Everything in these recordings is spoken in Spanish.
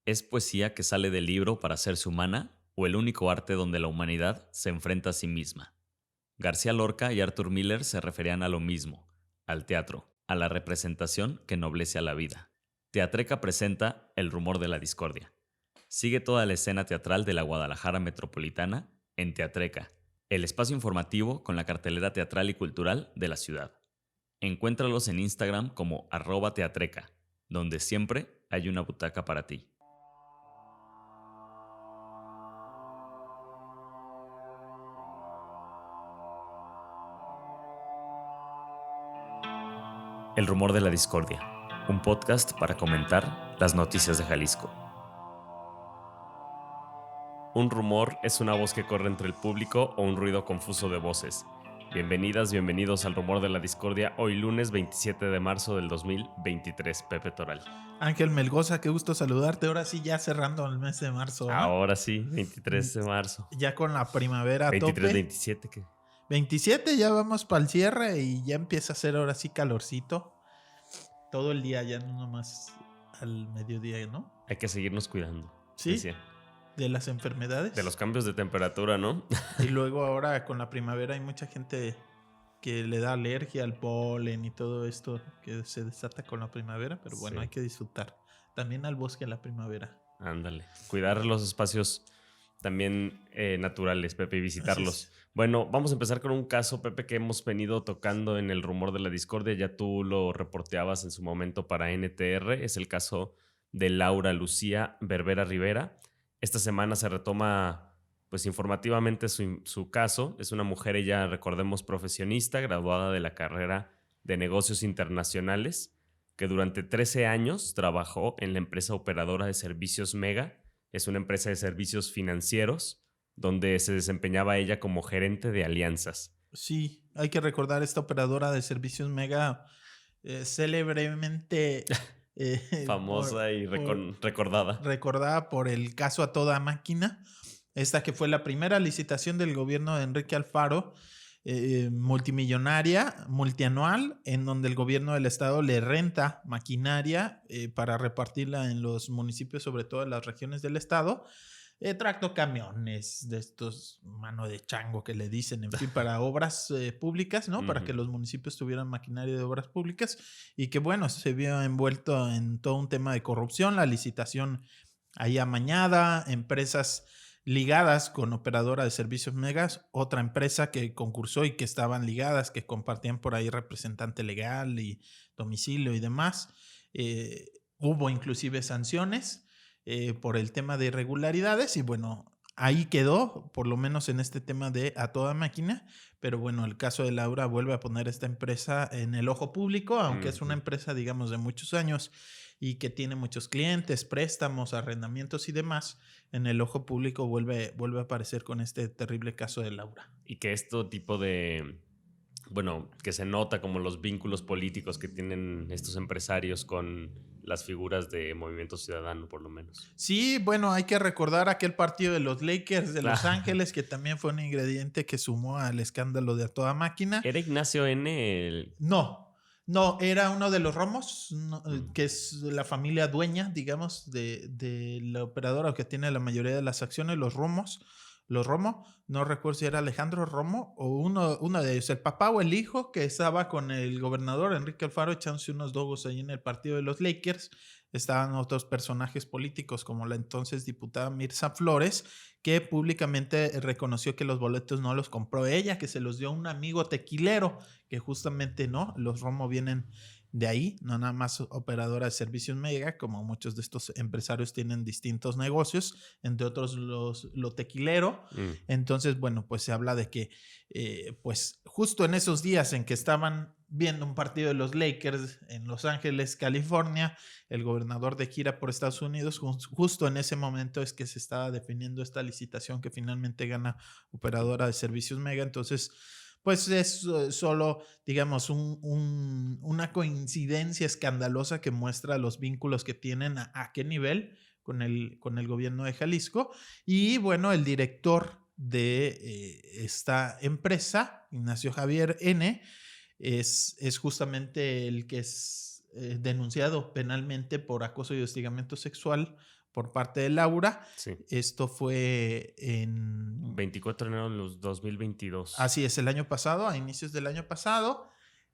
¿Es poesía que sale del libro para hacerse humana o el único arte donde la humanidad se enfrenta a sí misma? García Lorca y Arthur Miller se referían a lo mismo, al teatro, a la representación que ennoblece a la vida. Teatreca presenta El rumor de la discordia. Sigue toda la escena teatral de la Guadalajara metropolitana en Teatreca, el espacio informativo con la cartelera teatral y cultural de la ciudad. Encuéntralos en Instagram como @teatreca, donde siempre hay una butaca para ti. El rumor de la discordia, un podcast para comentar las noticias de Jalisco. Un rumor es una voz que corre entre el público o un ruido confuso de voces. Bienvenidas, bienvenidos al rumor de la discordia, hoy lunes 27 de marzo del 2023, Pepe Toral. Ángel Melgoza, qué gusto saludarte. Ahora sí, ya cerrando el mes de marzo. Ahora sí, 23 de marzo. Ya con la primavera a 23, tope. 27, ¿qué? 27, ya vamos para el cierre y ya empieza a hacer ahora sí calorcito. Todo el día, ya no nomás al mediodía, ¿no? Hay que seguirnos cuidando. Sí, decía. de las enfermedades. De los cambios de temperatura, ¿no? Y luego ahora con la primavera hay mucha gente que le da alergia al polen y todo esto que se desata con la primavera, pero bueno, Sí. hay que disfrutar. También al bosque en la primavera. Ándale. Cuidar los espacios también naturales, Pepe, y visitarlos. Así es. Bueno, vamos a empezar con un caso, Pepe, que hemos venido tocando en el rumor de la discordia. Ya tú lo reporteabas en su momento para NTR. Es el caso de Laura Lucía Berbera Rivera. Esta semana se retoma, pues informativamente, su caso. Es una mujer, ella, recordemos, profesionista, graduada de la carrera de negocios internacionales, que durante 13 años trabajó en la empresa operadora de servicios Mega. Es una empresa de servicios financieros donde se desempeñaba ella como gerente de alianzas. Sí, hay que recordar esta operadora de servicios Mega, célebremente Famosa y recordada. recordada por el caso A Toda Máquina. Esta que fue la primera licitación del gobierno de Enrique Alfaro, multimillonaria, multianual, en donde el gobierno del estado le renta maquinaria para repartirla en los municipios, sobre todo en las regiones del estado. Tractocamiones de estos, mano de chango que le dicen, en fin, para obras públicas, ¿no? Para que los municipios tuvieran maquinaria de obras públicas y que, bueno, se vio envuelto en todo un tema de corrupción, la licitación ahí amañada, empresas ligadas con operadora de servicios Megas, otra empresa que concursó y que estaban ligadas, que compartían por ahí representante legal y domicilio y demás. Hubo inclusive sanciones por el tema de irregularidades y bueno, ahí quedó, por lo menos en este tema de A Toda Máquina, pero bueno, el caso de Laura vuelve a poner esta empresa en el ojo público, aunque es una empresa, digamos, de muchos años y que tiene muchos clientes, préstamos, arrendamientos y demás. En el ojo público vuelve a aparecer con este terrible caso de Laura. Y que este tipo de, bueno, que se nota como los vínculos políticos que tienen estos empresarios con las figuras de Movimiento Ciudadano, por lo menos. Sí, bueno, hay que recordar aquel partido de los Lakers de Los Ah. Ángeles, que también fue un ingrediente que sumó al escándalo de A Toda Máquina. ¿Era Ignacio N? No, era uno de los Romos, que es la familia dueña, digamos, de la operadora que tiene la mayoría de las acciones, los Romo. No recuerdo si era Alejandro Romo o uno de ellos, el papá o el hijo, que estaba con el gobernador Enrique Alfaro echándose unos dogos ahí en el partido de los Lakers. Estaban otros personajes políticos como la entonces diputada Mirza Flores, que públicamente reconoció que los boletos no los compró ella, que se los dio a un amigo tequilero, que justamente no, los Romo vienen de ahí, no nada más operadora de servicios Mega, como muchos de estos empresarios tienen distintos negocios, entre otros lo tequilero. Entonces, bueno, pues se habla de que pues justo en esos días en que estaban viendo un partido de los Lakers en Los Ángeles, California, el gobernador de gira por Estados Unidos, justo en ese momento es que se estaba definiendo esta licitación que finalmente gana operadora de servicios Mega. Entonces, pues es solo, digamos, una coincidencia escandalosa que muestra los vínculos que tienen a qué nivel con el gobierno de Jalisco. Y bueno, el director de esta empresa, Ignacio Javier N., es justamente el que es denunciado penalmente por acoso y hostigamiento sexual por parte de Laura. Sí. Esto fue en 24 de enero de 2022. Así es, el año pasado, a inicios del año pasado.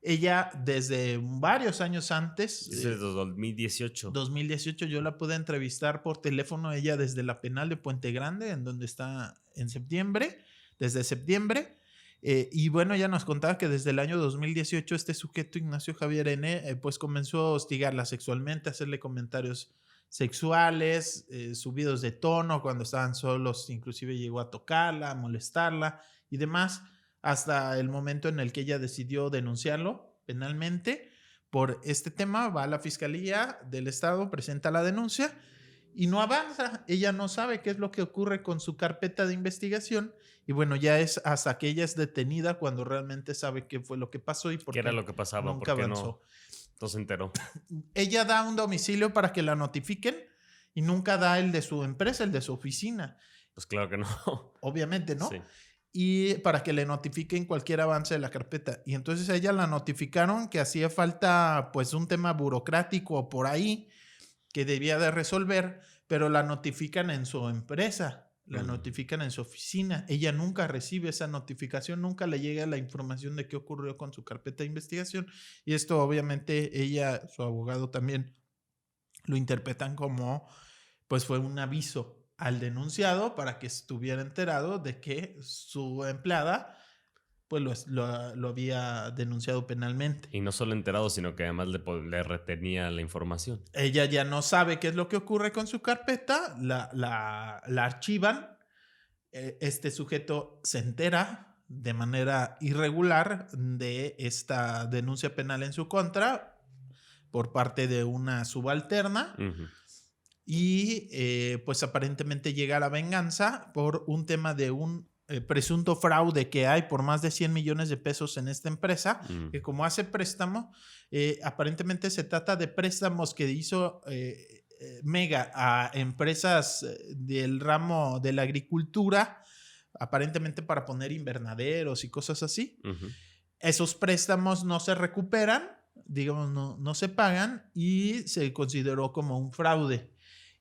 Ella desde varios años antes, Desde 2018. 2018, yo la pude entrevistar por teléfono, ella desde la penal de Puente Grande, en donde está en septiembre, desde septiembre. Y bueno, ella nos contaba que desde el año 2018 este sujeto, Ignacio Javier N., pues comenzó a hostigarla sexualmente, a hacerle comentarios sexuales, subidos de tono cuando estaban solos, inclusive llegó a tocarla, a molestarla y demás, hasta el momento en el que ella decidió denunciarlo penalmente por este tema. Va a la Fiscalía del Estado, presenta la denuncia y no avanza. Ella no sabe qué es lo que ocurre con su carpeta de investigación y bueno, ya es hasta que ella es detenida cuando realmente sabe qué fue lo que pasó y por qué era lo que pasaba, nunca avanzó. No se enteró. Ella da un domicilio para que la notifiquen y nunca da el de su empresa, el de su oficina. Pues claro que no. Obviamente, ¿no? Sí. Y para que le notifiquen cualquier avance de la carpeta. Y entonces a ella la notificaron que hacía falta pues un tema burocrático por ahí que debía de resolver, pero la notifican en su empresa, la notifican en su oficina. Ella nunca recibe esa notificación, nunca le llega la información de qué ocurrió con su carpeta de investigación. Y esto obviamente ella, su abogado también, lo interpretan como pues fue un aviso al denunciado para que estuviera enterado de que su empleada pues lo había denunciado penalmente. Y no solo enterado, sino que además le retenía la información. Ella ya no sabe qué es lo que ocurre con su carpeta, la archivan. Este sujeto se entera de manera irregular de esta denuncia penal en su contra por parte de una subalterna. Y pues aparentemente llega a la venganza por un tema de un presunto fraude que hay por más de 100 millones de pesos en esta empresa, que como hace préstamo, aparentemente se trata de préstamos que hizo Mega a empresas del ramo de la agricultura, aparentemente para poner invernaderos y cosas así. Esos préstamos no se recuperan, digamos, no se pagan y se consideró como un fraude.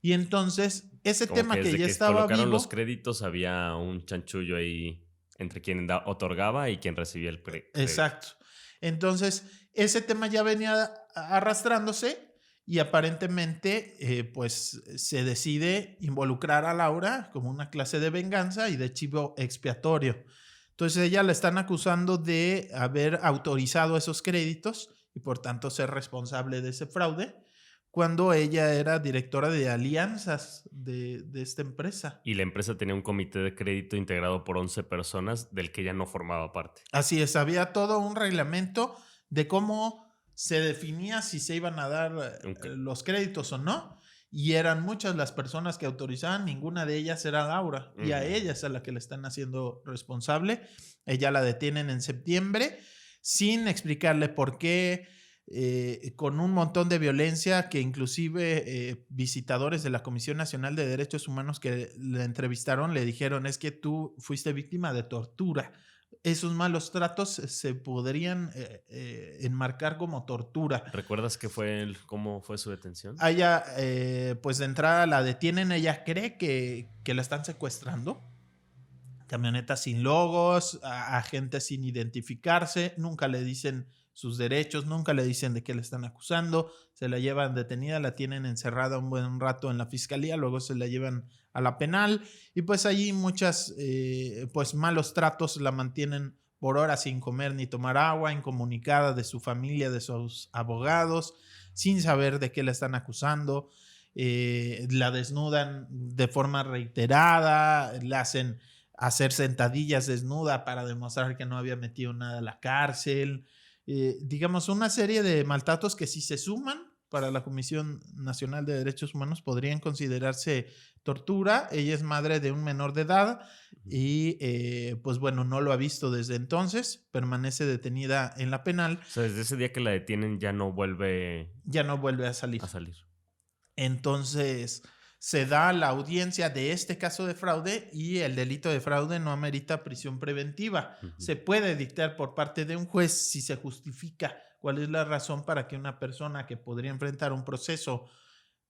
Y entonces, ese como tema que ya que estaba colocaron vivo, los créditos, había un chanchullo ahí entre quien otorgaba y quien recibía el crédito. Exacto. Entonces, ese tema ya venía arrastrándose y aparentemente, pues, se decide involucrar a Laura como una clase de venganza y de chivo expiatorio. Entonces, ella la están acusando de haber autorizado esos créditos y, por tanto, ser responsable de ese fraude, cuando ella era directora de alianzas de esta empresa. Y la empresa tenía un comité de crédito integrado por 11 personas del que ella no formaba parte. Así es, había todo un reglamento de cómo se definía si se iban a dar los créditos o no. Y eran muchas las personas que autorizaban, ninguna de ellas era Laura. Y a ella es a la que le están haciendo responsable. Ella la detienen en septiembre sin explicarle por qué. Con un montón de violencia que inclusive visitadores de la Comisión Nacional de Derechos Humanos que le entrevistaron le dijeron: es que tú fuiste víctima de tortura. Esos malos tratos se podrían enmarcar como tortura. ¿Recuerdas cómo fue su detención? A ella, pues de entrada la detienen, ella cree que la están secuestrando. Camionetas sin logos, a gente sin identificarse, nunca le dicen sus derechos, nunca le dicen de qué le están acusando, se la llevan detenida, la tienen encerrada un buen rato en la fiscalía, luego se la llevan a la penal y pues allí muchas pues malos tratos, la mantienen por horas sin comer ni tomar agua, incomunicada de su familia, de sus abogados, sin saber de qué la están acusando, la desnudan de forma reiterada, la hacen hacer sentadillas desnuda para demostrar que no había metido nada a la cárcel. Digamos, una serie de maltratos que si se suman para la Comisión Nacional de Derechos Humanos podrían considerarse tortura. Ella es madre de un menor de edad y pues bueno, no lo ha visto desde entonces, permanece detenida en la penal. O sea, desde ese día que la detienen ya no vuelve a salir. Entonces se da la audiencia de este caso de fraude y el delito de fraude no amerita prisión preventiva. Se puede dictar por parte de un juez si se justifica ¿Cuál es la razón para que una persona que podría enfrentar un proceso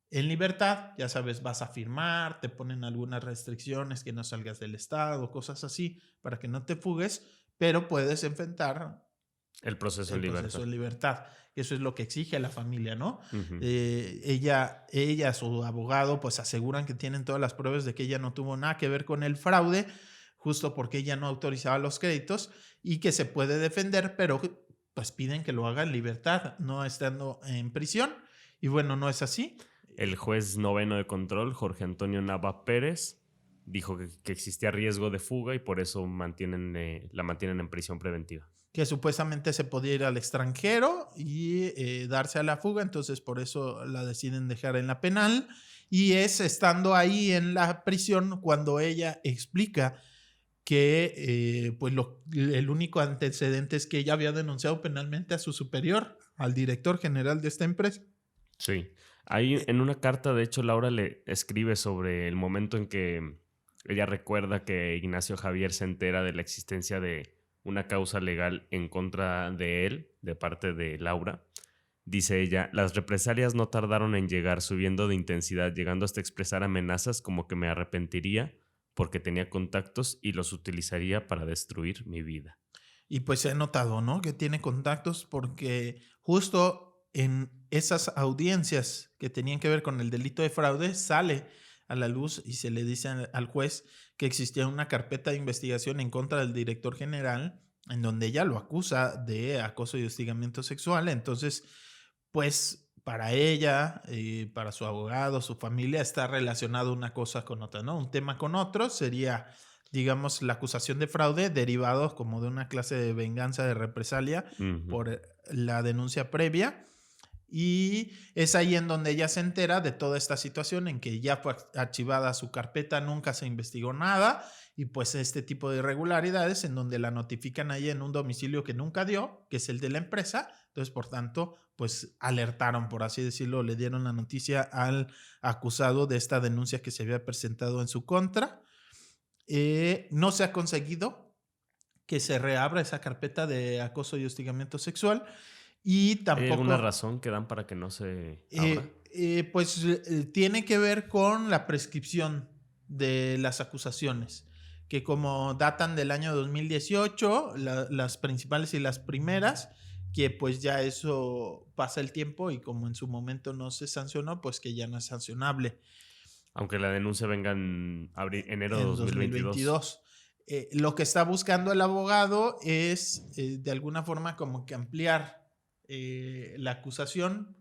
en libertad, ya sabes, vas a firmar, te ponen algunas restricciones, que no salgas del estado, cosas así, para que no te fugues, pero puedes enfrentar El proceso en el proceso libertad. de libertad? Eso es lo que exige la familia, ¿no? Ujú. Ella, su abogado, pues aseguran que tienen todas las pruebas de que ella no tuvo nada que ver con el fraude, justo porque ella no autorizaba los créditos y que se puede defender, pero pues piden que lo haga en libertad, no estando en prisión. Y bueno, no es así. El juez noveno de control, Jorge Antonio Nava Pérez, dijo que existía riesgo de fuga y por eso la mantienen en prisión preventiva. Que supuestamente se podía ir al extranjero y darse a la fuga, entonces por eso la deciden dejar en la penal. Y es estando ahí en la prisión cuando ella explica que pues el único antecedente es que ella había denunciado penalmente a su superior, al director general de esta empresa. Sí. Ahí en una carta, de hecho, Laura le escribe sobre el momento en que ella recuerda que Ignacio Javier se entera de la existencia de una causa legal en contra de él, de parte de Laura. Dice ella, las represalias no tardaron en llegar, subiendo de intensidad, llegando hasta expresar amenazas como que me arrepentiría porque tenía contactos y los utilizaría para destruir mi vida. Y pues se ha notado, ¿no? Que tiene contactos porque justo en esas audiencias que tenían que ver con el delito de fraude sale a la luz y se le dice al juez que existía una carpeta de investigación en contra del director general en donde ella lo acusa de acoso y hostigamiento sexual. Entonces, pues para ella, para su abogado, su familia, está relacionado una cosa con otra, ¿no? Un tema con otro sería, digamos, la acusación de fraude derivado como de una clase de venganza, de represalia Ujú. por la denuncia previa. Y es ahí en donde ella se entera de toda esta situación en que ya fue archivada su carpeta, nunca se investigó nada y pues este tipo de irregularidades en donde la notifican ahí en un domicilio que nunca dio, que es el de la empresa. Entonces, por tanto, pues alertaron, por así decirlo, le dieron la noticia al acusado de esta denuncia que se había presentado en su contra. No se ha conseguido que se reabra esa carpeta de acoso y hostigamiento sexual y ¿Hay alguna tampoco, razón que dan para que no se abra? pues tiene que ver con la prescripción de las acusaciones, que como datan del año 2018, las principales y las primeras, que pues ya eso pasa el tiempo y como en su momento no se sancionó, pues que ya no es sancionable. Aunque la denuncia venga en enero de En 2022. 2022. Lo que está buscando el abogado es de alguna forma como que ampliar la acusación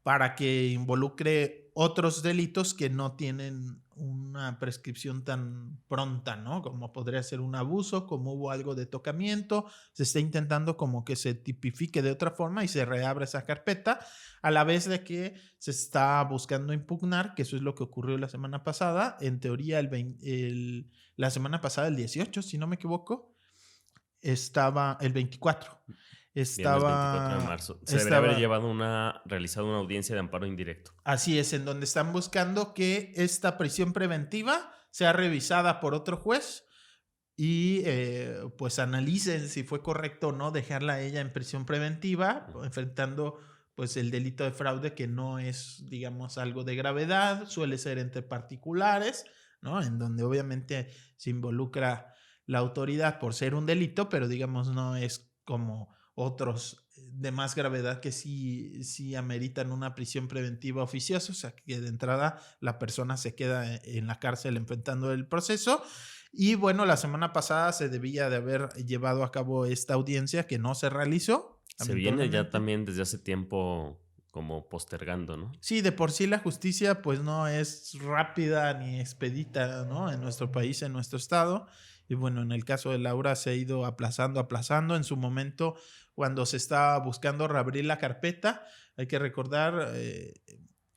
para que involucre otros delitos que no tienen una prescripción tan pronta, ¿no? Como podría ser un abuso, como hubo algo de tocamiento, se está intentando como que se tipifique de otra forma y se reabra esa carpeta, a la vez de que se está buscando impugnar, que eso es lo que ocurrió la semana pasada, en teoría la semana pasada, el 18, si no me equivoco, estaba el 24. Viernes 24 de marzo. Se debería haber Estaba realizado una audiencia de amparo indirecto. Así es, en donde están buscando que esta prisión preventiva sea revisada por otro juez y pues analicen si fue correcto o no dejarla a ella en prisión preventiva, enfrentando pues el delito de fraude que no es, digamos, algo de gravedad, suele ser entre particulares, ¿no? En donde obviamente se involucra la autoridad por ser un delito, pero digamos no es como otros de más gravedad que sí ameritan una prisión preventiva oficiosa, o sea que de entrada la persona se queda en la cárcel enfrentando el proceso. Y bueno, la semana pasada se debía de haber llevado a cabo esta audiencia que no se realizó, Se viene ya lamentablemente. también desde hace tiempo como postergando, ¿no? Sí, de por sí la justicia pues no es rápida ni expedita, ¿no? En nuestro país, en nuestro estado. Y bueno, en el caso de Laura se ha ido aplazando, aplazando. En su momento, cuando se estaba buscando reabrir la carpeta, hay que recordar,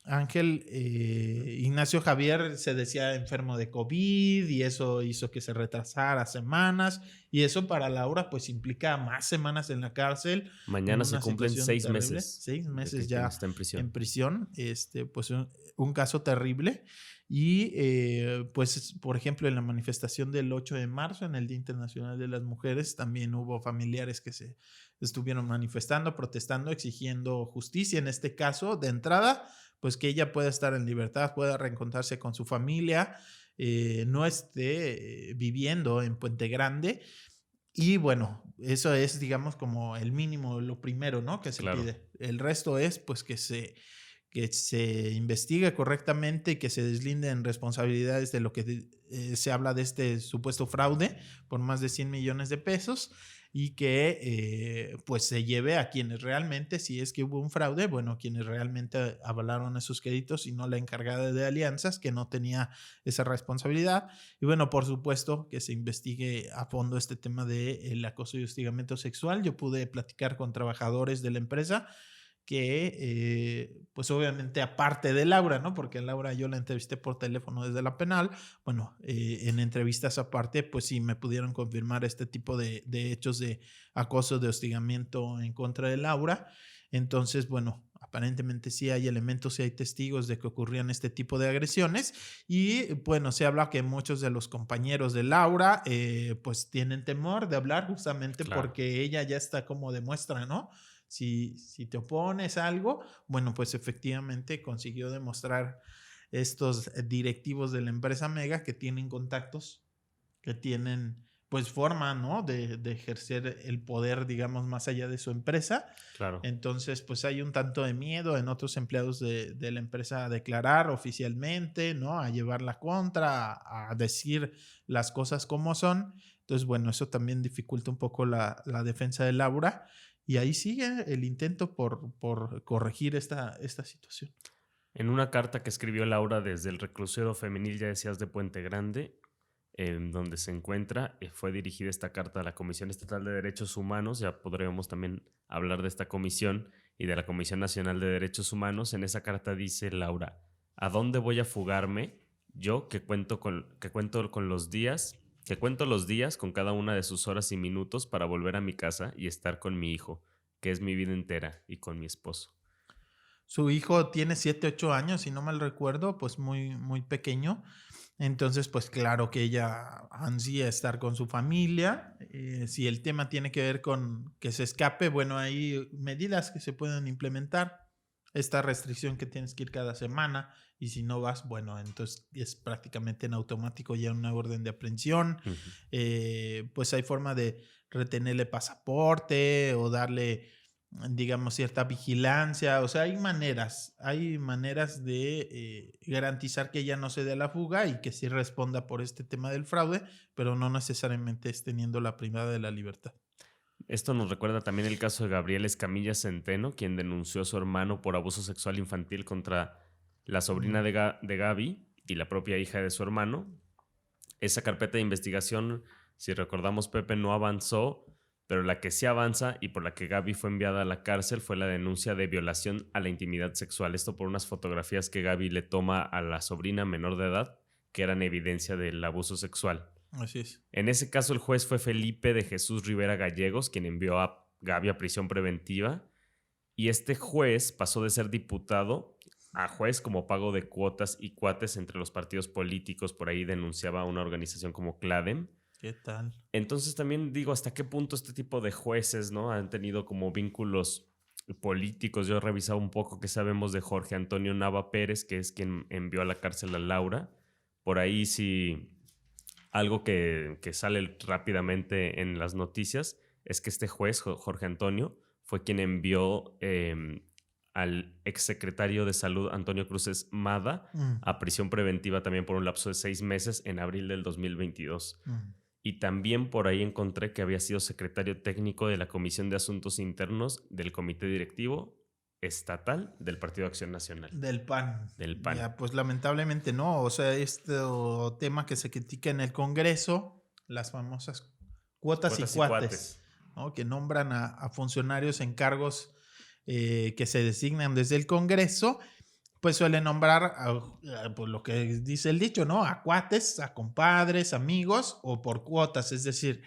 Ángel Ignacio Javier se decía enfermo de COVID y eso hizo que se retrasara semanas y eso para Laura pues implica más semanas en la cárcel en Mañana se una cumplen situación 6 terrible, meses 6 meses que no ya está en prisión. en prisión, pues un caso terrible y pues por ejemplo en la manifestación del 8 de marzo en el Día Internacional de las Mujeres también hubo familiares que se estuvieron manifestando, protestando, exigiendo justicia en este caso de entrada pues que ella pueda estar en libertad, pueda reencontrarse con su familia, no esté viviendo en Puente Grande. Y bueno, eso es, digamos, como el mínimo, lo primero, ¿no? Que se Claro. pide. El resto es, pues, que se investigue correctamente y que se deslinden responsabilidades de lo que se habla de este supuesto fraude por más de 100 millones de pesos y que pues se lleve a quienes realmente, si es que hubo un fraude, bueno, quienes realmente avalaron esos créditos y no la encargada de alianzas que no tenía esa responsabilidad. Y bueno, por supuesto que se investigue a fondo este tema del acoso y hostigamiento sexual. Yo pude platicar con trabajadores de la empresa que, pues obviamente aparte de Laura, ¿no? Porque a Laura yo la entrevisté por teléfono desde la penal, bueno, en entrevistas aparte, pues sí me pudieron confirmar este tipo de hechos de acoso, de hostigamiento en contra de Laura. Entonces, bueno, aparentemente sí hay elementos, sí hay testigos de que ocurrían este tipo de agresiones y bueno, se habla que muchos de los compañeros de Laura pues tienen temor de hablar justamente Claro. porque ella ya está como demuestra, ¿no? Si te opones a algo, bueno, pues efectivamente consiguió demostrar estos directivos de la empresa Mega que tienen contactos, que tienen pues forma, ¿no? De ejercer el poder, digamos, más allá de su empresa. Claro. Entonces, pues hay un tanto de miedo en otros empleados de la empresa a declarar oficialmente, ¿no? A llevar la contra, a decir las cosas como son. Entonces, bueno, eso también dificulta un poco la defensa de Laura. Y ahí sigue el intento por corregir esta situación. En una carta que escribió Laura desde el reclusorio femenil, ya decías, de Puente Grande, en donde se encuentra, fue dirigida esta carta a la Comisión Estatal de Derechos Humanos. Ya podríamos también hablar de esta comisión y de la Comisión Nacional de Derechos Humanos. En esa carta dice Laura: ¿a dónde voy a fugarme? Yo que cuento los días, que cuento los días con cada una de sus horas y minutos para volver a mi casa y estar con mi hijo, que es mi vida entera, y con mi esposo. Su hijo tiene 7, 8 años, si no mal recuerdo, pues muy, muy pequeño. Entonces, pues claro que ella ansía estar con su familia. Si el tema tiene que ver con que se escape, bueno, hay medidas que se pueden implementar. Esta restricción que tienes que ir cada semana y si no vas, bueno, entonces es prácticamente en automático ya una orden de aprehensión. Ujú. Pues hay forma de retenerle pasaporte o darle digamos, cierta vigilancia. O sea, hay maneras de garantizar que ella no se dé a la fuga y que sí responda por este tema del fraude, pero no necesariamente es teniendo la privada de la libertad. Esto nos recuerda también el caso de Gabriel Escamilla Centeno, quien denunció a su hermano por abuso sexual infantil contra la sobrina Mm. de Gaby y la propia hija de su hermano. Esa carpeta de investigación, si recordamos, Pepe, no avanzó, pero la que sí avanza y por la que Gaby fue enviada a la cárcel fue la denuncia de violación a la intimidad sexual. Esto por unas fotografías que Gaby le toma a la sobrina menor de edad, que eran evidencia del abuso sexual. Así es. En ese caso, el juez fue Felipe de Jesús Rivera Gallegos, quien envió a Gaby a prisión preventiva. Y este juez pasó de ser diputado a juez como pago de cuotas y cuates entre los partidos políticos. Por ahí denunciaba a una organización como CLADEM. ¿Qué tal? Entonces también digo, ¿hasta qué punto este tipo de jueces, ¿no?, han tenido como vínculos políticos? Yo he revisado un poco qué sabemos de Jorge Antonio Nava Pérez, que es quien envió a la cárcel a Laura. Por ahí sí, algo que sale rápidamente en las noticias es que este juez, Jorge Antonio, fue quien envió al exsecretario de Salud, Antonio Cruces Mada, Mm, a prisión preventiva también por un lapso de 6 meses en abril del 2022. mm. Y también por ahí encontré que había sido secretario técnico de la Comisión de Asuntos Internos del Comité Directivo Estatal del Partido Acción Nacional, Del PAN. del PAN. Ya, pues lamentablemente no. O sea, este tema que se critica en el Congreso, las famosas cuotas y Cuotas y cuates, cuates. ¿no? Que nombran a funcionarios en cargos que se designan desde el Congreso pues suele nombrar, pues lo que dice el dicho, ¿no? A cuates, a compadres, amigos o por cuotas. Es decir,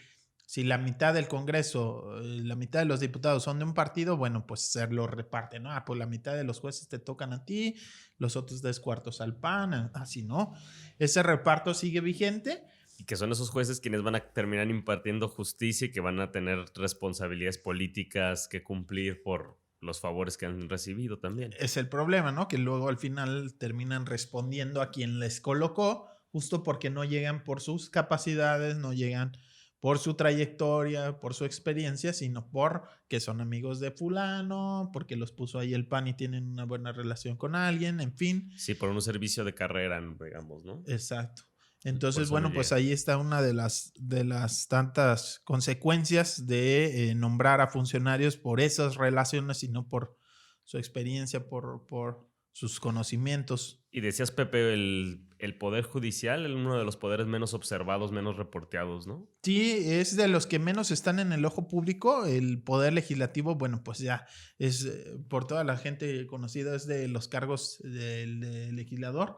si la mitad del Congreso, la mitad de los diputados son de un partido, bueno, pues se lo reparten, ¿no? Pues la mitad de los jueces te tocan a ti, los otros 3 cuartos al PAN, así, ¿no? Ese reparto sigue vigente. Y que son esos jueces quienes van a terminar impartiendo justicia y que van a tener responsabilidades políticas que cumplir por los favores que han recibido también. Es el problema, ¿no? Que luego al final terminan respondiendo a quien les colocó, justo porque no llegan por sus capacidades, no llegan por su trayectoria, por su experiencia, sino por que son amigos de fulano, porque los puso ahí el PAN y tienen una buena relación con alguien, en fin. Sí, por un servicio de carrera, digamos, ¿no? Exacto. Entonces, no bueno, pues llega. ahí está una de las tantas consecuencias de nombrar a funcionarios por esas relaciones y no por su experiencia, por sus conocimientos. Y decías, Pepe, el Poder Judicial, uno de los poderes menos observados, menos reporteados, ¿no? Sí, es de los que menos están en el ojo público. El poder legislativo, bueno, pues ya es por toda la gente conocida, es de los cargos del legislador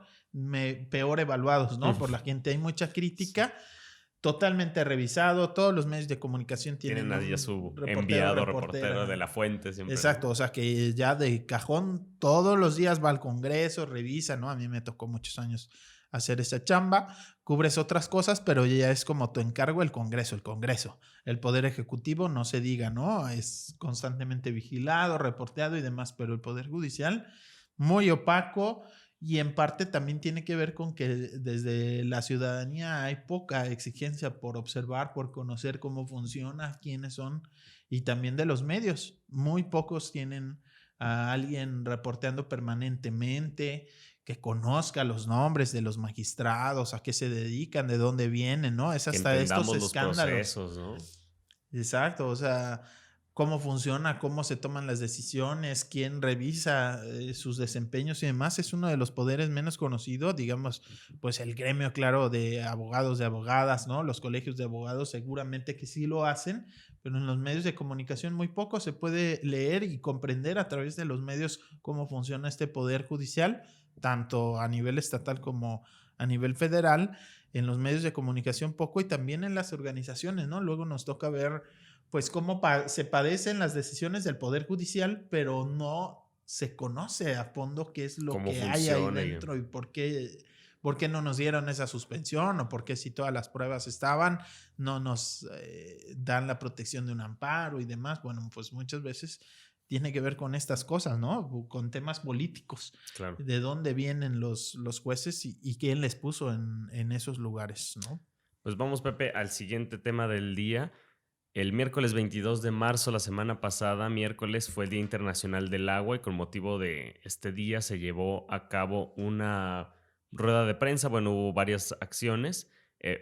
peor evaluados, ¿no? Por la gente hay mucha Sí. crítica, totalmente revisado. Todos los medios de comunicación Tienen tienen ahí a un su reportero, enviado, reportero de reportera. la fuente siempre, Exacto, ¿no? o sea que ya de cajón todos los días va al Congreso, revisa, ¿no? A mí me tocó muchos años hacer esa chamba, cubres otras cosas, pero ya es como tu encargo el Congreso, el Congreso. El Poder Ejecutivo no se diga, ¿no? Es constantemente vigilado, reporteado y demás, pero el Poder Judicial muy opaco y en parte también tiene que ver con que desde la ciudadanía hay poca exigencia por observar, por conocer cómo funciona, quiénes son y también de los medios. Muy pocos tienen a alguien reporteando permanentemente, que conozca los nombres de los magistrados, a qué se dedican, de dónde vienen, ¿no? Es Que hasta estos entendamos los escándalos. procesos, ¿no? Exacto, o sea, cómo funciona, cómo se toman las decisiones, quién revisa sus desempeños y demás, es uno de los poderes menos conocidos, digamos, pues el gremio, claro, de abogados, de abogadas, ¿no? Los colegios de abogados seguramente que sí lo hacen, pero en los medios de comunicación muy poco se puede leer y comprender a través de los medios cómo funciona este poder judicial, tanto a nivel estatal como a nivel federal. En los medios de comunicación poco y también en las organizaciones, ¿no? Luego nos toca ver pues cómo se padecen las decisiones del Poder Judicial, pero no se conoce a fondo qué es lo Cómo que hay ahí funciona. dentro y por qué no nos dieron esa suspensión o por qué si todas las pruebas estaban, no nos dan la protección de un amparo y demás. Bueno, pues muchas veces tiene que ver con estas cosas, ¿no? Con temas políticos, Claro. de dónde vienen los jueces y quién les puso en esos lugares, ¿no? Pues vamos, Pepe, al siguiente tema del día. El miércoles 22 de marzo, la semana pasada, miércoles, fue el Día Internacional del Agua y con motivo de este día se llevó a cabo una rueda de prensa. Bueno, hubo varias acciones.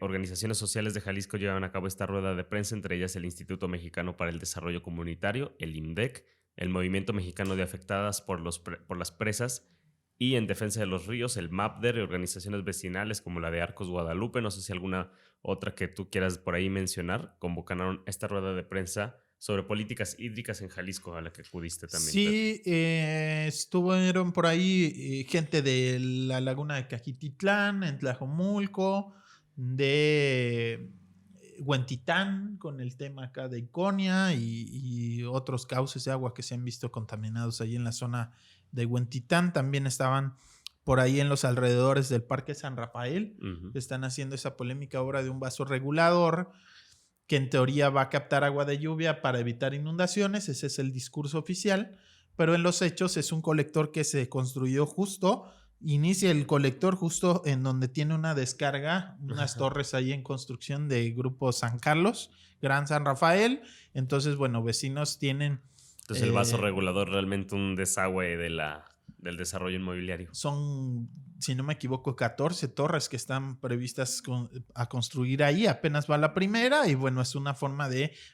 Organizaciones sociales de Jalisco llevan a cabo esta rueda de prensa, entre ellas el Instituto Mexicano para el Desarrollo Comunitario, el IMDEC, el Movimiento Mexicano de Afectadas por las Presas y en Defensa de los Ríos, el MAPDER y organizaciones vecinales como la de Arcos Guadalupe. No sé si alguna otra que tú quieras por ahí mencionar, convocaron esta rueda de prensa sobre políticas hídricas en Jalisco, a la que acudiste también, Pepe. Sí, estuvieron por ahí gente de la laguna de Cajititlán, en Tlajomulco, de Huentitán, con el tema acá de Iconia y otros cauces de agua que se han visto contaminados ahí en la zona de Huentitán. También estaban por ahí en los alrededores del Parque San Rafael. Están haciendo esa polémica obra de un vaso regulador que en teoría va a captar agua de lluvia para evitar inundaciones. Ese es el discurso oficial, pero en los hechos es un colector que se construyó justo, inicia el colector justo en donde tiene una descarga, unas torres ahí en construcción de Grupo San Carlos, Gran San Rafael. Entonces, bueno, vecinos tienen... Entonces el vaso regulador realmente un desagüe del desarrollo inmobiliario. Son, si no me equivoco, 14 torres que están previstas a construir ahí. Apenas va la primera y bueno, es una forma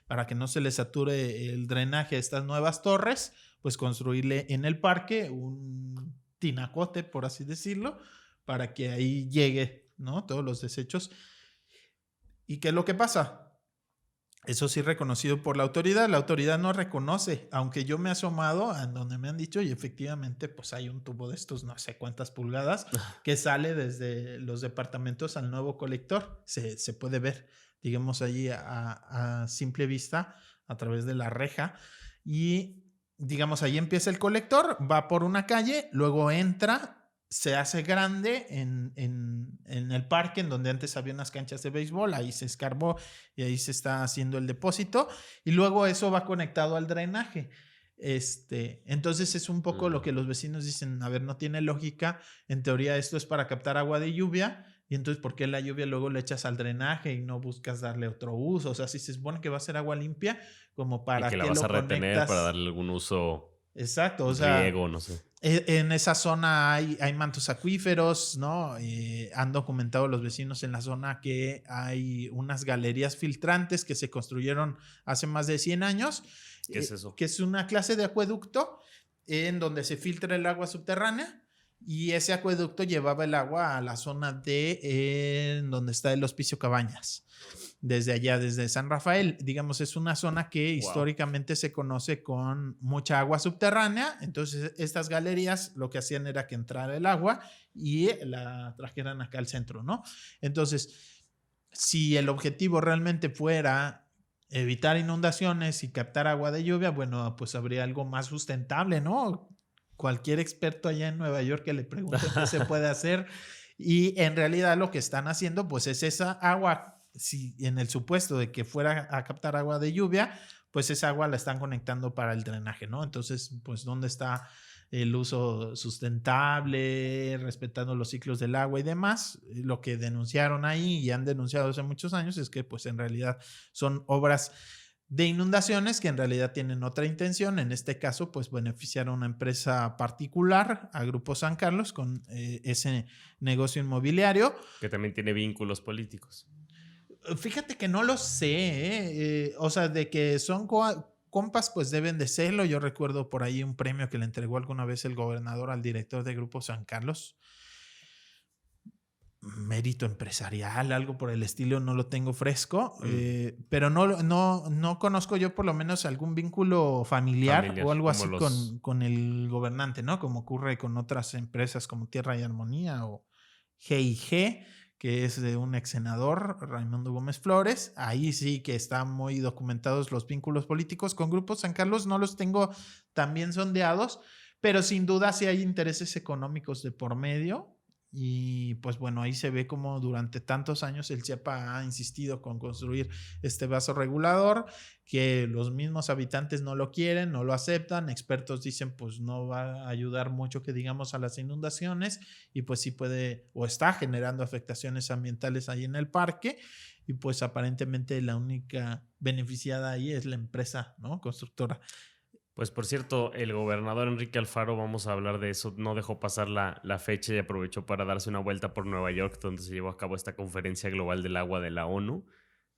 para que no se les sature el drenaje a estas nuevas torres, pues construirle en el parque un tinacote, por así decirlo, para que ahí llegue, ¿no? Todos los desechos. ¿Y qué es lo que pasa? Eso sí, reconocido por la autoridad. La autoridad no reconoce, aunque yo me he asomado a donde me han dicho y efectivamente pues hay un tubo de estos no sé cuántas pulgadas que sale desde los departamentos al nuevo colector. Se puede ver, digamos, allí a simple vista a través de la reja y digamos, ahí empieza el colector, va por una calle, luego entra, se hace grande en el parque en donde antes había unas canchas de béisbol, ahí se escarbó y ahí se está haciendo el depósito y luego eso va conectado al drenaje. Entonces es un poco lo que los vecinos dicen, a ver, no tiene lógica, en teoría esto es para captar agua de lluvia y entonces ¿por qué la lluvia luego le echas al drenaje y no buscas darle otro uso? O sea, si se supone que va a ser agua limpia, como Y que para la qué vas lo a retener para conectas. darle algún uso, Exacto, o sea, riego, no sé. en esa zona hay mantos acuíferos, ¿no? Han documentado los vecinos en la zona que hay unas galerías filtrantes que se construyeron hace más de 100 años, ¿Qué es eso? que es una clase de acueducto en donde se filtra el agua subterránea y ese acueducto llevaba el agua a la zona de en donde está el Hospicio Cabañas desde allá, desde San Rafael. Digamos, es una zona que Wow. históricamente se conoce con mucha agua subterránea. Entonces, estas galerías lo que hacían era que entrara el agua y la trajeran acá al centro, ¿no? Entonces, si el objetivo realmente fuera evitar inundaciones y captar agua de lluvia, bueno, pues habría algo más sustentable, ¿no? Cualquier experto allá en Nueva York que le pregunte qué se puede hacer. Y en realidad lo que están haciendo, pues es esa agua, si en el supuesto de que fuera a captar agua de lluvia, pues esa agua la están conectando para el drenaje, ¿no? Entonces, pues, ¿dónde está el uso sustentable, respetando los ciclos del agua y demás? Lo que denunciaron ahí y han denunciado hace muchos años es que, pues, en realidad son obras de inundaciones que en realidad tienen otra intención. En este caso, pues beneficiar a una empresa particular, a Grupo San Carlos, con ese negocio inmobiliario. Que también tiene vínculos políticos. Fíjate que no lo sé, o sea, de que son compas, pues deben de serlo. Yo recuerdo por ahí un premio que le entregó alguna vez el gobernador al director de Grupo San Carlos. Mérito empresarial, algo por el estilo, no lo tengo fresco, pero no conozco yo por lo menos algún vínculo familiar Familiar, o algo como así los... con el gobernante, ¿no? Como ocurre con otras empresas como Tierra y Armonía o G&G, que es de un ex senador, Raimundo Gómez Flores. Ahí sí que están muy documentados los vínculos políticos. Con Grupo San Carlos no los tengo tan bien sondeados, pero sin duda sí hay intereses económicos de por medio. Y pues bueno, ahí se ve como durante tantos años el CIEPA ha insistido con construir este vaso regulador, que los mismos habitantes no lo quieren, no lo aceptan, expertos dicen pues no va a ayudar mucho que digamos a las inundaciones y pues sí puede o está generando afectaciones ambientales ahí en el parque y pues aparentemente la única beneficiada ahí es la empresa, ¿no? Constructora. Pues por cierto, el gobernador Enrique Alfaro, vamos a hablar de eso, no dejó pasar la fecha y aprovechó para darse una vuelta por Nueva York, donde se llevó a cabo esta conferencia global del agua de la ONU.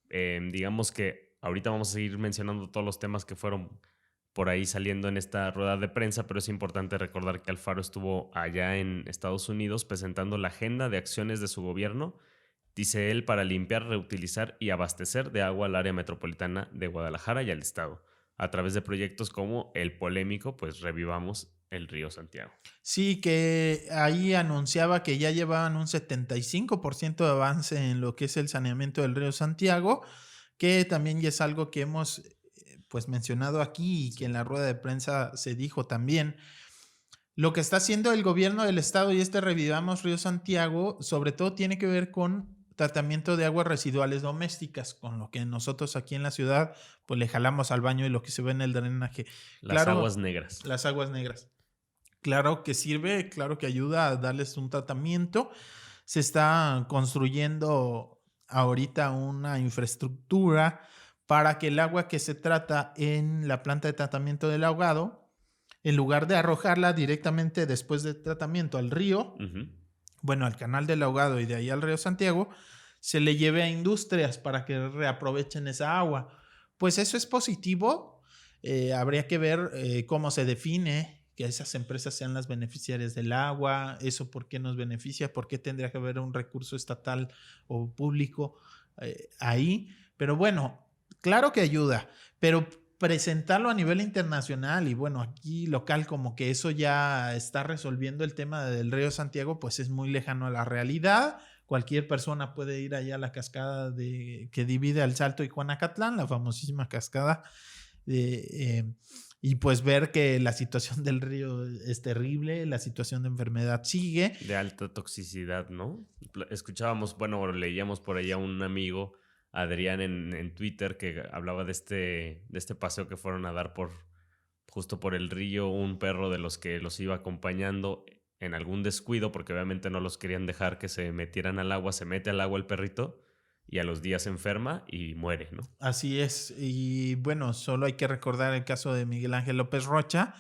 Digamos que ahorita vamos a seguir mencionando todos los temas que fueron por ahí saliendo en esta rueda de prensa, pero es importante recordar que Alfaro estuvo allá en Estados Unidos presentando la agenda de acciones de su gobierno, dice él, para limpiar, reutilizar y abastecer de agua al área metropolitana de Guadalajara y al estado, a través de proyectos como el polémico, pues Revivamos el Río Santiago. Sí, que ahí anunciaba que ya llevaban un 75% de avance en lo que es el saneamiento del río Santiago, que también ya es algo que hemos pues mencionado aquí y que en la rueda de prensa se dijo también. Lo que está haciendo el gobierno del estado y este Revivamos Río Santiago, sobre todo tiene que ver con tratamiento de aguas residuales domésticas, con lo que nosotros aquí en la ciudad pues le jalamos al baño y lo que se ve en el drenaje. Las aguas Claro, negras. las aguas negras. Claro que sirve, claro que ayuda a darles un tratamiento. Se está construyendo ahorita una infraestructura para que el agua que se trata en la planta de tratamiento del ahogado, en lugar de arrojarla directamente después del tratamiento al río, bueno, al canal del ahogado y de ahí al río Santiago, se le lleve a industrias para que reaprovechen esa agua. Pues eso es positivo. Habría que ver cómo se define que esas empresas sean las beneficiarias del agua, eso por qué nos beneficia, por qué tendría que haber un recurso estatal o público ahí. Pero bueno, Claro que ayuda, pero presentarlo a nivel internacional y bueno, aquí local como que eso ya está resolviendo el tema del río Santiago, pues es muy lejano a la realidad. Cualquier persona puede ir allá a la cascada que divide al Salto y Juanacatlán, la famosísima cascada, y pues ver que la situación del río es terrible, la situación de enfermedad sigue. De alta toxicidad, ¿no? Escuchábamos, bueno, leíamos por ahí a un amigo, Adrián, en Twitter, que hablaba de este paseo que fueron a dar justo por el río, un perro de los que los iba acompañando en algún descuido, porque obviamente no los querían dejar que se metieran al agua, se mete al agua el perrito y a los días se enferma y muere, ¿no? Así es, y bueno, solo hay que recordar el caso de Miguel Ángel López Rocha,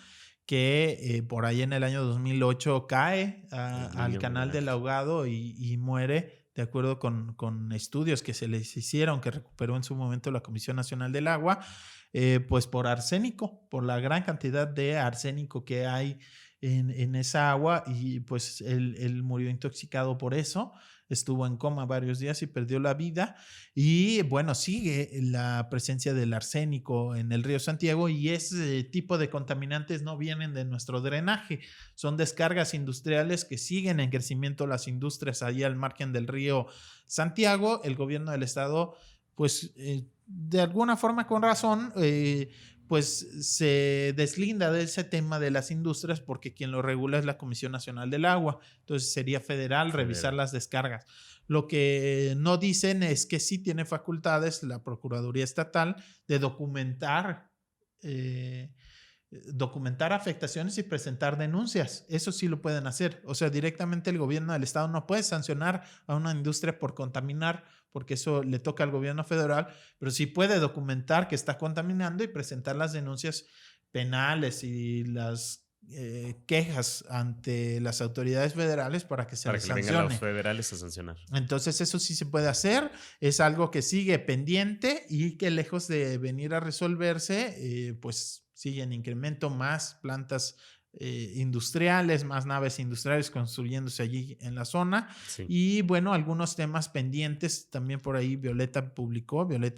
que por ahí en el año 2008 cae El al niño Miguel canal del Ángel. ahogado y muere, de acuerdo con estudios que se les hicieron, que recuperó en su momento la Comisión Nacional del Agua, pues por arsénico, por la gran cantidad de arsénico que hay en esa agua, y pues él murió intoxicado por eso. Estuvo en coma varios días y perdió la vida. Y bueno, sigue la presencia del arsénico en el río Santiago, y ese tipo de contaminantes no vienen de nuestro drenaje, son descargas industriales que siguen en crecimiento las industrias ahí al margen del río Santiago. El gobierno del estado, pues de alguna forma con razón, pues se deslinda de ese tema de las industrias, porque quien lo regula es la Comisión Nacional del Agua. Entonces sería federal revisar las descargas. Lo que no dicen es que sí tiene facultades la Procuraduría Estatal de documentar afectaciones y presentar denuncias. Eso sí lo pueden hacer. O sea, directamente el gobierno del estado no puede sancionar a una industria por contaminar, porque eso le toca al gobierno federal, pero sí puede documentar que está contaminando y presentar las denuncias penales y las quejas ante las autoridades federales para que se Para les que le vengan los sancione. federales a sancionar. Entonces eso sí se puede hacer, es algo que sigue pendiente y que lejos de venir a resolverse, pues sigue en incremento, más plantas industriales, más naves industriales construyéndose allí en la zona. Sí. Y bueno, algunos temas pendientes también por ahí Violeta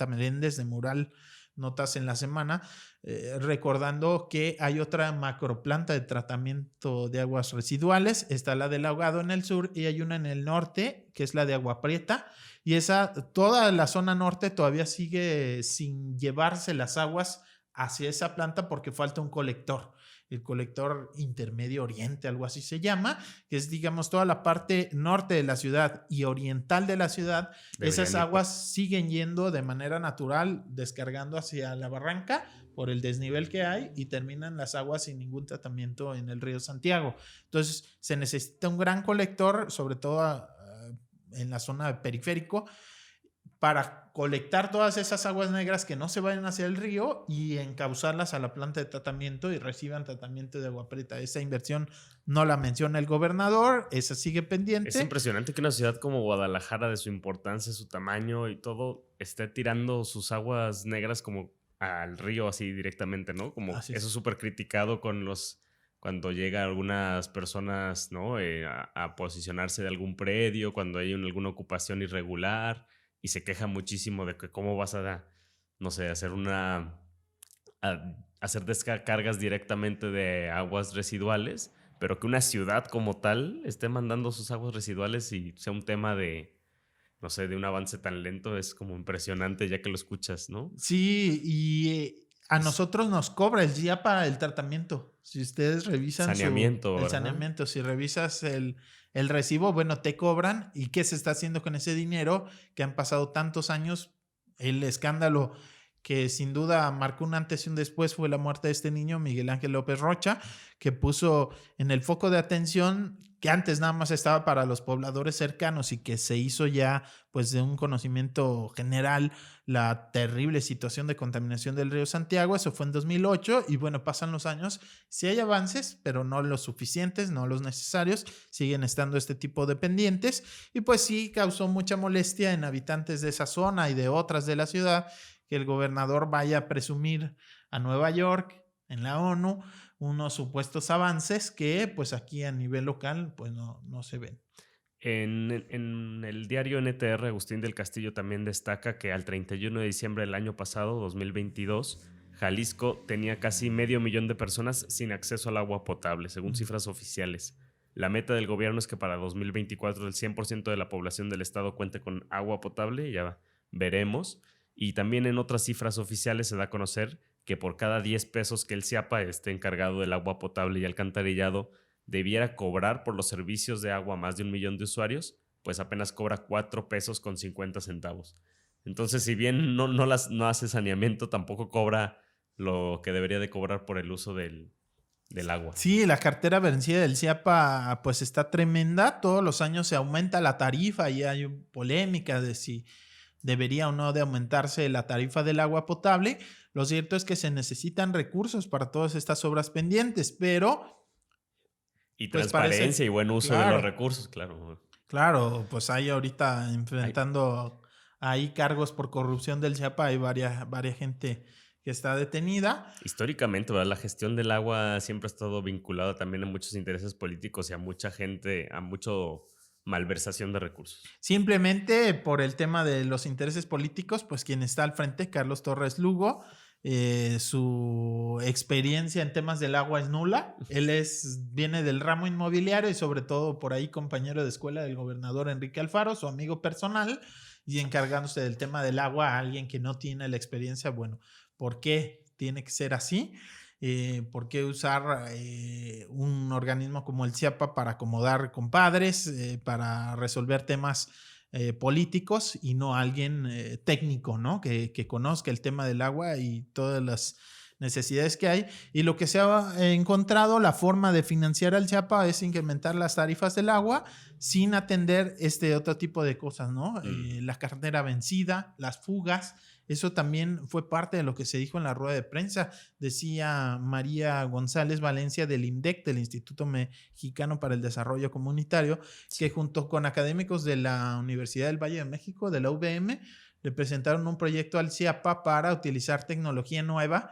Meléndez de Mural, notas en la semana, recordando que hay otra macroplanta de tratamiento de aguas residuales. Está la del ahogado en el sur y hay una en el norte, que es la de Agua Prieta, y toda la zona norte todavía sigue sin llevarse las aguas hacia esa planta porque falta un colector, el colector intermedio oriente, algo así se llama, que es, digamos, toda la parte norte de la ciudad y oriental de la ciudad. Esas aguas siguen yendo de manera natural, descargando hacia la barranca por el desnivel que hay, y terminan las aguas sin ningún tratamiento en el río Santiago. Entonces se necesita un gran colector, sobre todo en la zona de periférico, para colectar todas esas aguas negras que no se vayan hacia el río y encauzarlas a la planta de tratamiento y reciban tratamiento de Agua Prieta. Esa inversión no la menciona el gobernador, esa sigue pendiente. Es impresionante que una ciudad como Guadalajara, de su importancia, su tamaño y todo, esté tirando sus aguas negras como al río así directamente, ¿no? Como Así eso es. súper criticado cuando llegan algunas personas, ¿no? A posicionarse de algún predio, cuando hay alguna ocupación irregular, y se queja muchísimo de que cómo vas no sé, hacer descargas directamente de aguas residuales, pero que una ciudad como tal esté mandando sus aguas residuales y sea un tema no sé, de un avance tan lento, es como impresionante ya que lo escuchas, ¿no? Sí, y a nosotros nos cobra el día para el tratamiento. Si ustedes revisan Saneamiento, el ¿verdad? saneamiento, si revisas el recibo, bueno, te cobran. ¿Y qué se está haciendo con ese dinero? Que han pasado tantos años. El escándalo que sin duda marcó un antes y un después fue la muerte de este niño, Miguel Ángel López Rocha, que puso en el foco de atención, que antes nada más estaba para los pobladores cercanos y que se hizo ya pues de un conocimiento general, la terrible situación de contaminación del río Santiago. Eso fue en 2008 y bueno, pasan los años, sí hay avances, pero no los suficientes, no los necesarios, siguen estando este tipo de pendientes, y pues sí causó mucha molestia en habitantes de esa zona y de otras de la ciudad que el gobernador vaya a presumir a Nueva York en la ONU unos supuestos avances que pues aquí a nivel local pues no se ven. En el diario NTR, Agustín del Castillo también destaca que al 31 de diciembre del año pasado, 2022, Jalisco tenía casi 500,000 de personas sin acceso al agua potable, según cifras oficiales. La meta del gobierno es que para 2024 el 100% de la población del estado cuente con agua potable, ya veremos. Y también en otras cifras oficiales se da a conocer que por cada 10 pesos que el CIAPA esté encargado del agua potable y alcantarillado debiera cobrar por los servicios de agua a más de 1,000,000 de usuarios, pues apenas cobra 4 pesos con 50 centavos. Entonces, si bien no hace saneamiento, tampoco cobra lo que debería de cobrar por el uso del agua. Sí, la cartera vencida del CIAPA pues está tremenda. Todos los años se aumenta la tarifa y hay polémica de si debería o no de aumentarse la tarifa del agua potable. Lo cierto es que se necesitan recursos para todas estas obras pendientes, pero Y pues transparencia parece, y buen uso de los recursos, claro. claro, pues hay ahorita enfrentando ahí cargos por corrupción del CIAPA, hay varias gente que está detenida. Históricamente, ¿verdad? La gestión del agua siempre ha estado vinculada también a muchos intereses políticos y a mucha gente, a mucho malversación de recursos. Simplemente por el tema de los intereses políticos, pues quien está al frente, Carlos Torres Lugo, su experiencia en temas del agua es nula. Él viene del ramo inmobiliario y sobre todo por ahí compañero de escuela del gobernador Enrique Alfaro, su amigo personal, y encargándose del tema del agua a alguien que no tiene la experiencia. Bueno, ¿por qué tiene que ser así? ¿Por qué usar un organismo como el CIAPA para acomodar compadres, para resolver temas políticos y no alguien técnico, ¿no? Que conozca el tema del agua y todas las necesidades que hay? Y lo que se ha encontrado, la forma de financiar al CIAPA es incrementar las tarifas del agua sin atender este otro tipo de cosas, ¿no? La cartera vencida, las fugas. Eso también fue parte de lo que se dijo en la rueda de prensa. Decía María González Valencia del INDEC, del Instituto Mexicano para el Desarrollo Comunitario, que junto con académicos de la Universidad del Valle de México, de la UVM, le presentaron un proyecto al CIAPA para utilizar tecnología nueva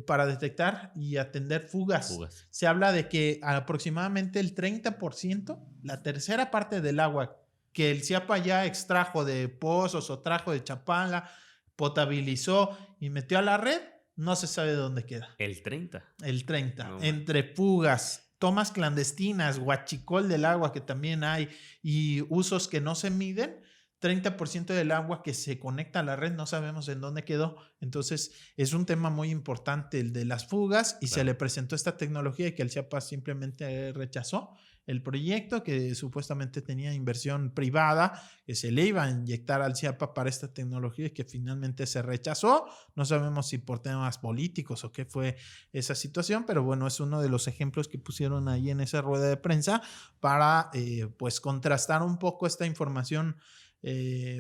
para detectar y atender fugas. Se habla de que aproximadamente el 30%, la tercera parte del agua que el CIAPA ya extrajo de pozos o trajo de Chapala, potabilizó y metió a la red, no se sabe dónde queda. El 30. El 30. No, entre fugas, tomas clandestinas, huachicol del agua que también hay y usos que no se miden, 30% del agua que se conecta a la red no sabemos en dónde quedó. Entonces es un tema muy importante el de las fugas y se le presentó esta tecnología y que el CIAPA simplemente rechazó el proyecto, que supuestamente tenía inversión privada que se le iba a inyectar al CIAPA para esta tecnología y que finalmente se rechazó. No sabemos si por temas políticos o qué fue esa situación, pero bueno, es uno de los ejemplos que pusieron ahí en esa rueda de prensa para pues contrastar un poco esta información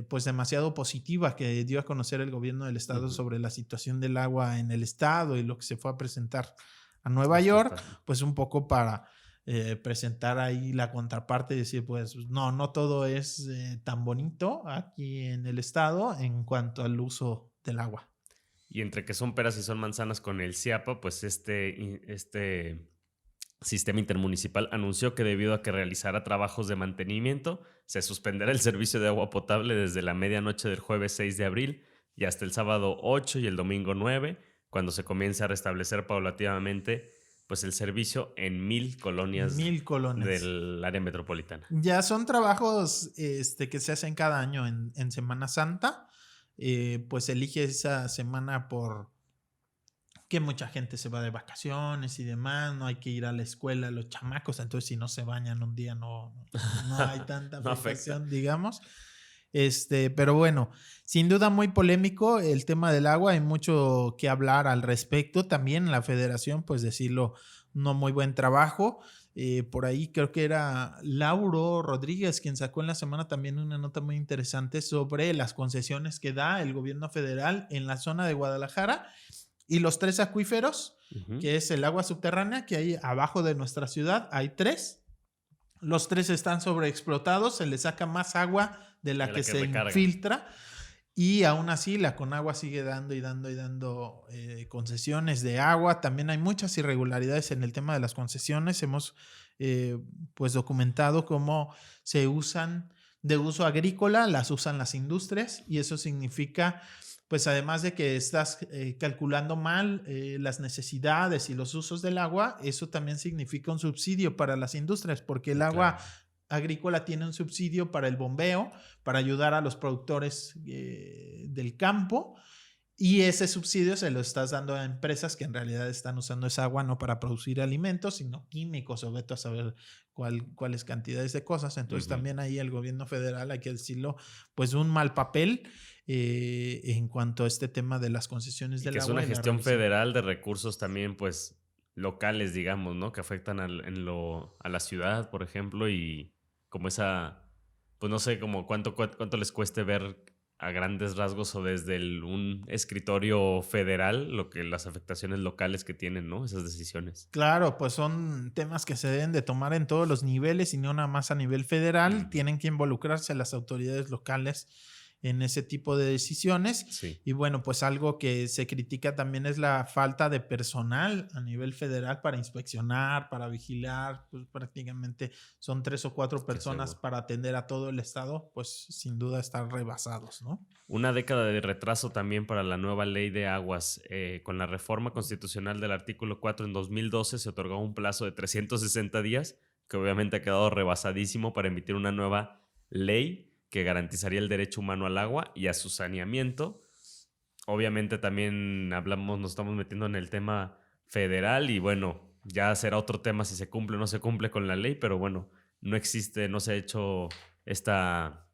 pues demasiado positiva que dio a conocer el gobierno del estado sobre la situación del agua en el estado y lo que se fue a presentar a Nueva York, pues un poco para presentar ahí la contraparte y decir, pues no todo es tan bonito aquí en el estado en cuanto al uso del agua. Y entre que son peras y son manzanas con el CIAPA, pues este Sistema Intermunicipal anunció que debido a que realizará trabajos de mantenimiento, se suspenderá el servicio de agua potable desde la medianoche del jueves 6 de abril y hasta el sábado 8 y el domingo 9, cuando se comience a restablecer paulatinamente pues el servicio en 1,000 colonias del área metropolitana. Ya son trabajos que se hacen cada año en Semana Santa. Pues elige esa semana por que mucha gente se va de vacaciones y demás, no hay que ir a la escuela los chamacos, entonces si no se bañan un día no hay tanta afectación, digamos. Pero bueno, sin duda muy polémico el tema del agua, hay mucho que hablar al respecto. También la federación, pues decirlo, no muy buen trabajo. Por ahí creo que era Lauro Rodríguez quien sacó en la semana también una nota muy interesante sobre las concesiones que da el gobierno federal en la zona de Guadalajara y los 3 acuíferos, que es el agua subterránea que hay abajo de nuestra ciudad, hay 3. Los 3 están sobreexplotados, se le saca más agua de la que se infiltra y aún así la Conagua sigue dando y dando concesiones de agua. También hay muchas irregularidades en el tema de las concesiones. Hemos pues documentado cómo se usan de uso agrícola, las usan las industrias, y eso significa, pues además de que estás calculando mal las necesidades y los usos del agua, eso también significa un subsidio para las industrias, porque el agua agrícola tiene un subsidio para el bombeo, para ayudar a los productores del campo, y ese subsidio se lo estás dando a empresas que en realidad están usando esa agua no para producir alimentos, sino químicos, o vete a saber cuáles cantidades de cosas. Entonces también ahí el gobierno federal, hay que decirlo, pues un mal papel en cuanto a este tema de las concesiones del agua. Que es una gestión federal de recursos también, pues, locales, digamos, ¿no? Que afectan a la ciudad, por ejemplo, y como esa, pues no sé, como cuánto les cueste ver a grandes rasgos o desde un escritorio federal lo que las afectaciones locales que tienen, ¿no? Esas decisiones. Claro, pues son temas que se deben de tomar en todos los niveles y no nada más a nivel federal. Tienen que involucrarse las autoridades locales en ese tipo de decisiones. Sí. Y bueno, pues algo que se critica también es la falta de personal a nivel federal para inspeccionar, para vigilar. Pues prácticamente son 3 o 4 personas para atender a todo el estado, pues sin duda están rebasados, ¿no? Una década de retraso también para la nueva ley de aguas. Con la reforma constitucional del artículo 4 en 2012 se otorgó un plazo de 360 días, que obviamente ha quedado rebasadísimo, para emitir una nueva ley que garantizaría el derecho humano al agua y a su saneamiento. Obviamente también nos estamos metiendo en el tema federal y bueno, ya será otro tema si se cumple o no se cumple con la ley, pero bueno, no se ha hecho esta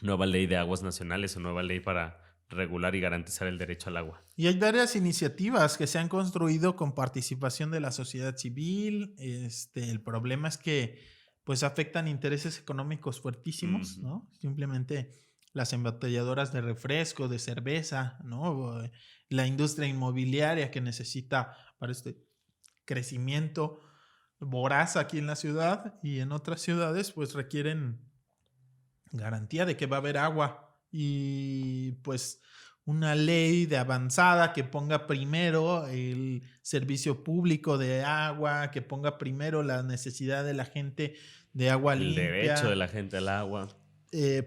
nueva ley de aguas nacionales o nueva ley para regular y garantizar el derecho al agua. Y hay varias iniciativas que se han construido con participación de la sociedad civil. El problema es que pues afectan intereses económicos fuertísimos, ¿no? Simplemente las embotelladoras de refresco, de cerveza, ¿no? La industria inmobiliaria que necesita para este crecimiento voraz aquí en la ciudad y en otras ciudades, pues requieren garantía de que va a haber agua y pues una ley de avanzada que ponga primero el servicio público de agua, que ponga primero la necesidad de la gente de agua limpia. El derecho de la gente al agua.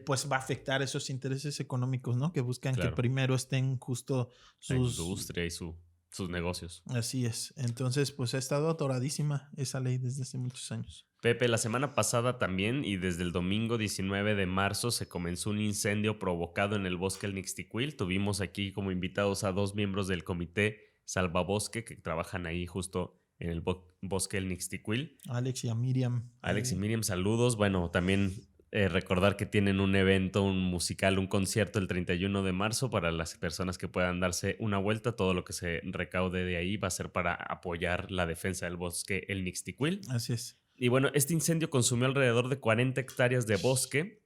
Pues va a afectar esos intereses económicos, ¿no? Que buscan que primero estén justo la industria y sus negocios. Así es. Entonces, pues ha estado atoradísima esa ley desde hace muchos años. Pepe, la semana pasada también y desde el domingo 19 de marzo se comenzó un incendio provocado en el bosque El Nixtiquil. Tuvimos aquí como invitados a 2 miembros del comité Salvabosque que trabajan ahí justo en el bosque El Nixtiquil. Alex y a Miriam. Alex y Miriam, saludos. Bueno, también recordar que tienen un evento, un musical, un concierto el 31 de marzo para las personas que puedan darse una vuelta. Todo lo que se recaude de ahí va a ser para apoyar la defensa del bosque El Nixtiquil. Así es. Y bueno, este incendio consumió alrededor de 40 hectáreas de bosque.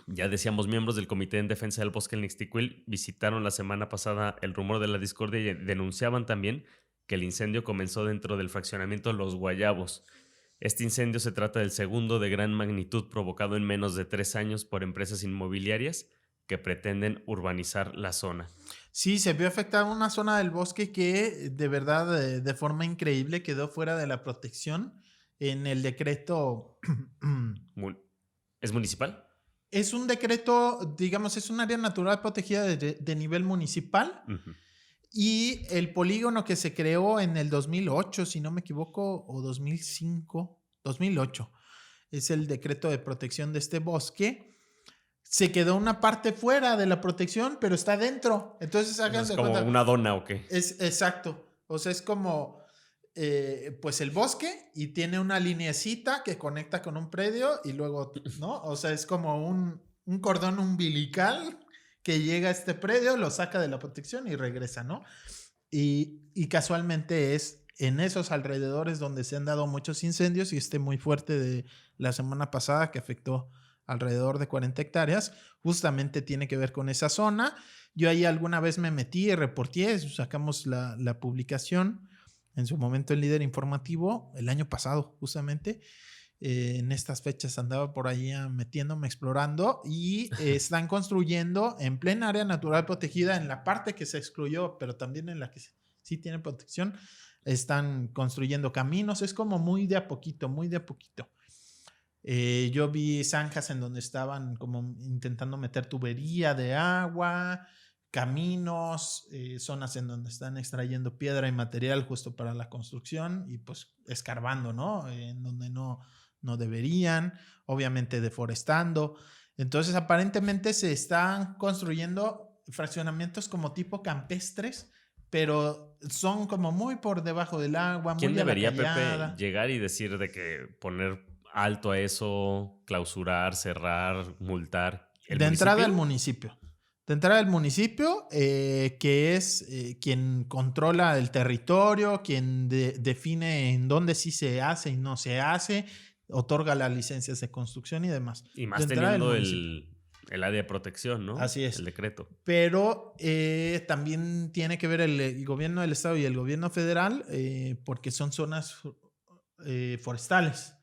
Ya decíamos, miembros del Comité en Defensa del Bosque El Nixtiquil visitaron la semana pasada el Rumor de la Discordia y denunciaban también que el incendio comenzó dentro del fraccionamiento Los Guayabos. Este incendio se trata del segundo de gran magnitud provocado en menos de 3 años por empresas inmobiliarias que pretenden urbanizar la zona. Sí, se vio afectada una zona del bosque que de verdad, de forma increíble, quedó fuera de la protección. En el decreto... ¿Es municipal? Es un decreto, digamos, es un área natural protegida de nivel municipal. Y el polígono que se creó en el 2008, si no me equivoco, o 2005, 2008, es el decreto de protección de este bosque. Se quedó una parte fuera de la protección, pero está dentro. Entonces, háganse ¿Es como cuenta, una dona o qué? Es exacto. O sea, es como... pues el bosque y tiene una lineecita que conecta con un predio y luego, ¿no? O sea, es como un cordón umbilical que llega a este predio, lo saca de la protección y regresa, ¿no? Y casualmente es en esos alrededores donde se han dado muchos incendios y muy fuerte de la semana pasada que afectó alrededor de 40 hectáreas, justamente tiene que ver con esa zona. Yo ahí alguna vez me metí y reporté, sacamos la publicación. En su momento el líder informativo, el año pasado justamente, en estas fechas andaba por ahí metiéndome, explorando y están construyendo en plena área natural protegida en la parte que se excluyó, pero también en la que sí tiene protección. Están construyendo caminos, es como muy de a poquito, muy de a poquito. Yo vi zanjas en donde estaban como intentando meter tubería de agua, caminos, zonas en donde están extrayendo piedra y material justo para la construcción y pues escarbando, ¿no? En donde no deberían, obviamente deforestando. Entonces aparentemente se están construyendo fraccionamientos como tipo campestres, pero son como muy por debajo del agua, ¿Quién muy a la debería, Pepe, callada. llegar y decir de que poner alto a eso, clausurar, cerrar, multar? ¿El De entrada, el municipio? municipio. De entrada, el municipio, que es quien controla el territorio, quien define en dónde sí se hace y no se hace, otorga las licencias de construcción y demás. Y De más entrada, el teniendo municipio. el área de protección, ¿no? Así es. El decreto. Pero también tiene que ver el gobierno del estado y el gobierno federal, porque son zonas forestales.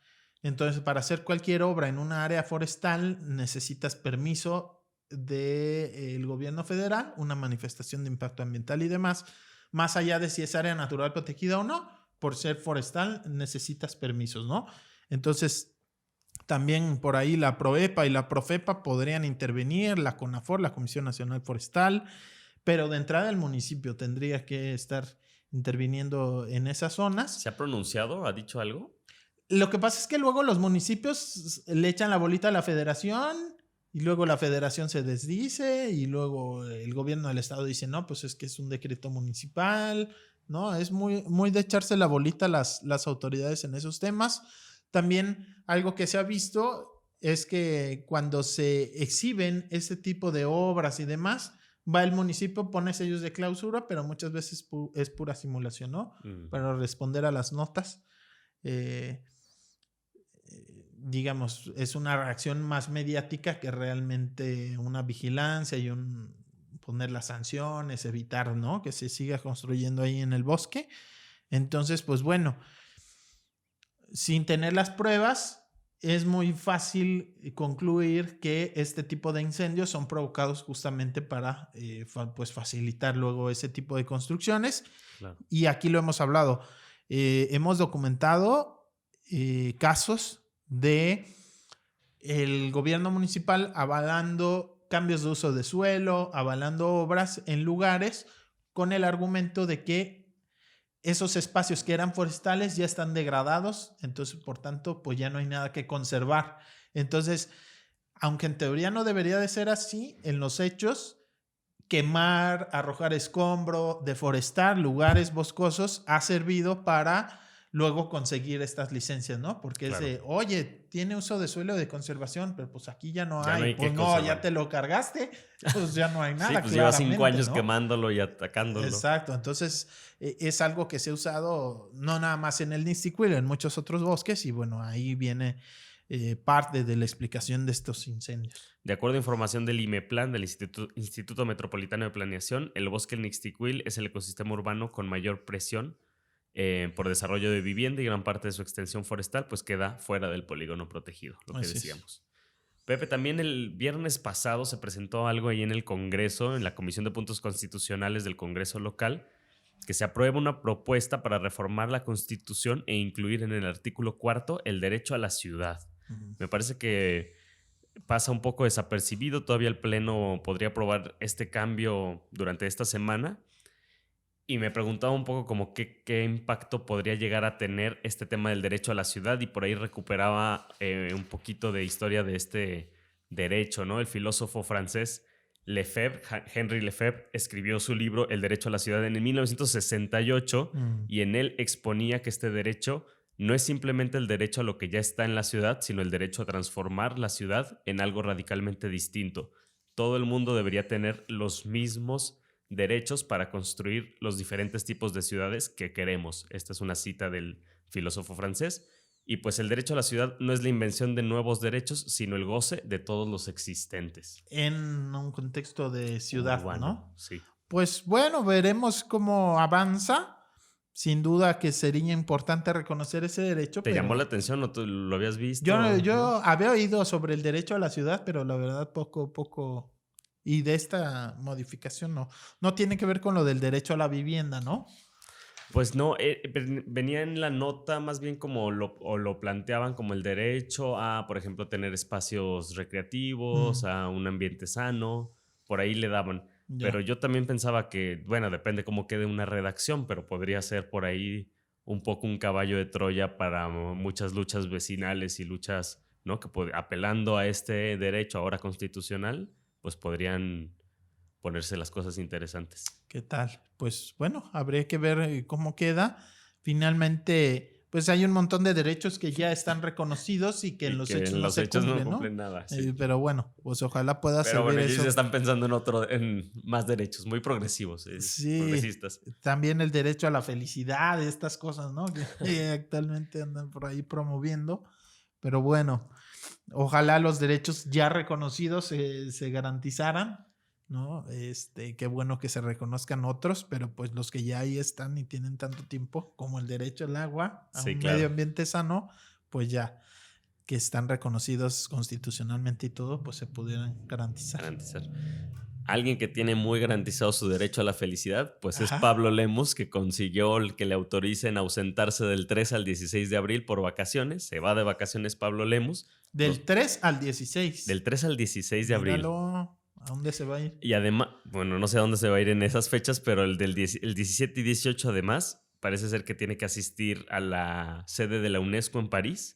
Entonces, para hacer cualquier obra en una área forestal necesitas permiso del gobierno federal, una manifestación de impacto ambiental y demás. Más allá de si es área natural protegida o no, por ser forestal necesitas permisos, ¿no? Entonces, también por ahí la PROEPA y la PROFEPA podrían intervenir, la CONAFOR, la Comisión Nacional Forestal, pero de entrada el municipio tendría que estar interviniendo en esas zonas. ¿Se ha pronunciado? ¿Ha dicho algo? Lo que pasa es que luego los municipios le echan la bolita a la federación y luego la federación se desdice y luego el gobierno del estado dice, no, pues es que es un decreto municipal, ¿no? Es muy, muy de echarse la bolita las autoridades en esos temas. También algo que se ha visto es que cuando se exhiben ese tipo de obras y demás, va el municipio, pone sellos de clausura, pero muchas veces es pura simulación, ¿no? Para responder a las notas. Digamos, es una reacción más mediática que realmente una vigilancia y poner las sanciones, evitar, ¿no? Que se siga construyendo ahí en el bosque. Entonces, pues bueno, sin tener las pruebas, es muy fácil concluir que este tipo de incendios son provocados justamente para pues facilitar luego ese tipo de construcciones. Claro. Y aquí lo hemos hablado. Hemos documentado casos de el gobierno municipal avalando cambios de uso de suelo, avalando obras en lugares con el argumento de que esos espacios que eran forestales ya están degradados, entonces por tanto pues ya no hay nada que conservar. Entonces, aunque en teoría no debería de ser así, en los hechos, quemar, arrojar escombro, deforestar lugares boscosos ha servido para luego conseguir estas licencias, ¿no? Porque claro, es de, oye, tiene uso de suelo de conservación, pero pues aquí ya no hay. Pues no, ya te lo cargaste, pues ya no hay nada. Sí, pues lleva 5 años, ¿no?, quemándolo y atacándolo. Exacto, entonces es algo que se ha usado no nada más en el Nixtiquil, en muchos otros bosques y bueno, ahí viene parte de la explicación de estos incendios. De acuerdo a información del IMEPLAN, del Instituto Metropolitano de Planeación, el bosque del Nixtiquil es el ecosistema urbano con mayor presión por desarrollo de vivienda y gran parte de su extensión forestal pues queda fuera del polígono protegido, lo que decíamos. Pepe, también el viernes pasado se presentó algo ahí en el Congreso, en la Comisión de Puntos Constitucionales del Congreso local, que se aprueba una propuesta para reformar la Constitución e incluir en el artículo 4 el derecho a la ciudad. Me parece que pasa un poco desapercibido. Todavía el Pleno podría aprobar este cambio durante esta semana. Y me preguntaba un poco como qué impacto podría llegar a tener este tema del derecho a la ciudad, y por ahí recuperaba un poquito de historia de este derecho, ¿no? El filósofo francés Lefebvre, Henri Lefebvre, escribió su libro El derecho a la ciudad en el 1968 y en él exponía que este derecho no es simplemente el derecho a lo que ya está en la ciudad, sino el derecho a transformar la ciudad en algo radicalmente distinto. Todo el mundo debería tener los mismos derechos para construir los diferentes tipos de ciudades que queremos. Esta es una cita del filósofo francés. Y pues el derecho a la ciudad no es la invención de nuevos derechos, sino el goce de todos los existentes. En un contexto de ciudad, urbano, ¿no? Sí. Pues bueno, veremos cómo avanza. Sin duda que sería importante reconocer ese derecho. ¿Te llamó la atención o tú lo habías visto? Yo había oído sobre el derecho a la ciudad, pero la verdad poco. Y de esta modificación no tiene que ver con lo del derecho a la vivienda, ¿no? Pues no, venía en la nota más bien como lo planteaban como el derecho a, por ejemplo, tener espacios recreativos, a un ambiente sano, por ahí le daban. Pero Ya. yo también pensaba que, bueno, depende cómo quede una redacción, pero podría ser por ahí un poco un caballo de Troya para muchas luchas vecinales y luchas, ¿no? Que apelando a este derecho ahora constitucional, pues podrían ponerse las cosas interesantes. ¿Qué tal? Pues bueno, habría que ver cómo queda. Finalmente, pues hay un montón de derechos que ya están reconocidos y que en Y los que hechos en no los se hechos no cumplen, cumplen ¿no? nada, sí. Pero bueno, pues ojalá pueda Pero servir bueno, ellos ya eso. están pensando en más derechos, muy progresivos, Sí, progresistas. también el derecho a la felicidad, estas cosas, ¿no? Que actualmente andan por ahí promoviendo. Pero bueno, ojalá los derechos ya reconocidos se garantizaran, ¿no? Qué bueno que se reconozcan otros, pero pues los que ya ahí están y tienen tanto tiempo, como el derecho al agua, a Sí, un medio claro, ambiente sano, pues ya que están reconocidos constitucionalmente y todo, pues se pudieran garantizar. garantizar. Alguien que tiene muy garantizado su derecho a la felicidad, pues es Ajá. Pablo Lemus, que consiguió que le autoricen ausentarse del 3 al 16 de abril por vacaciones. Se va de vacaciones Pablo Lemus. Del 3 al 16. Del 3 al 16 de abril. Míralo, ¿a dónde se va a ir? Y además, bueno, no sé a dónde se va a ir en esas fechas, pero el 17 y 18 además, parece ser que tiene que asistir a la sede de la UNESCO en París,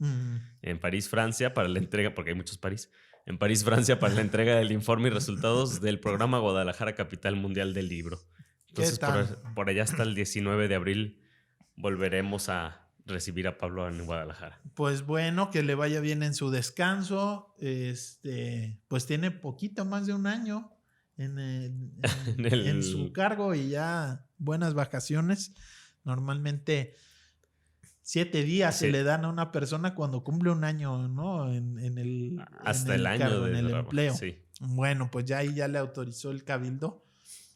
Francia, para la entrega, porque hay muchos París, en París, Francia, para la entrega del informe y resultados del programa Guadalajara Capital Mundial del Libro. ¿Qué Entonces, tal? por allá hasta el 19 de abril volveremos a recibir a Pablo en Guadalajara. Pues bueno, que le vaya bien en su descanso. Pues tiene poquito más de un año en su cargo y ya buenas vacaciones. Normalmente 7 días se Sí, le dan a una persona cuando cumple un año, ¿no? En hasta el el año cargo, en de el trabajo, empleo. sí. Bueno, pues ya ahí ya le autorizó el cabildo.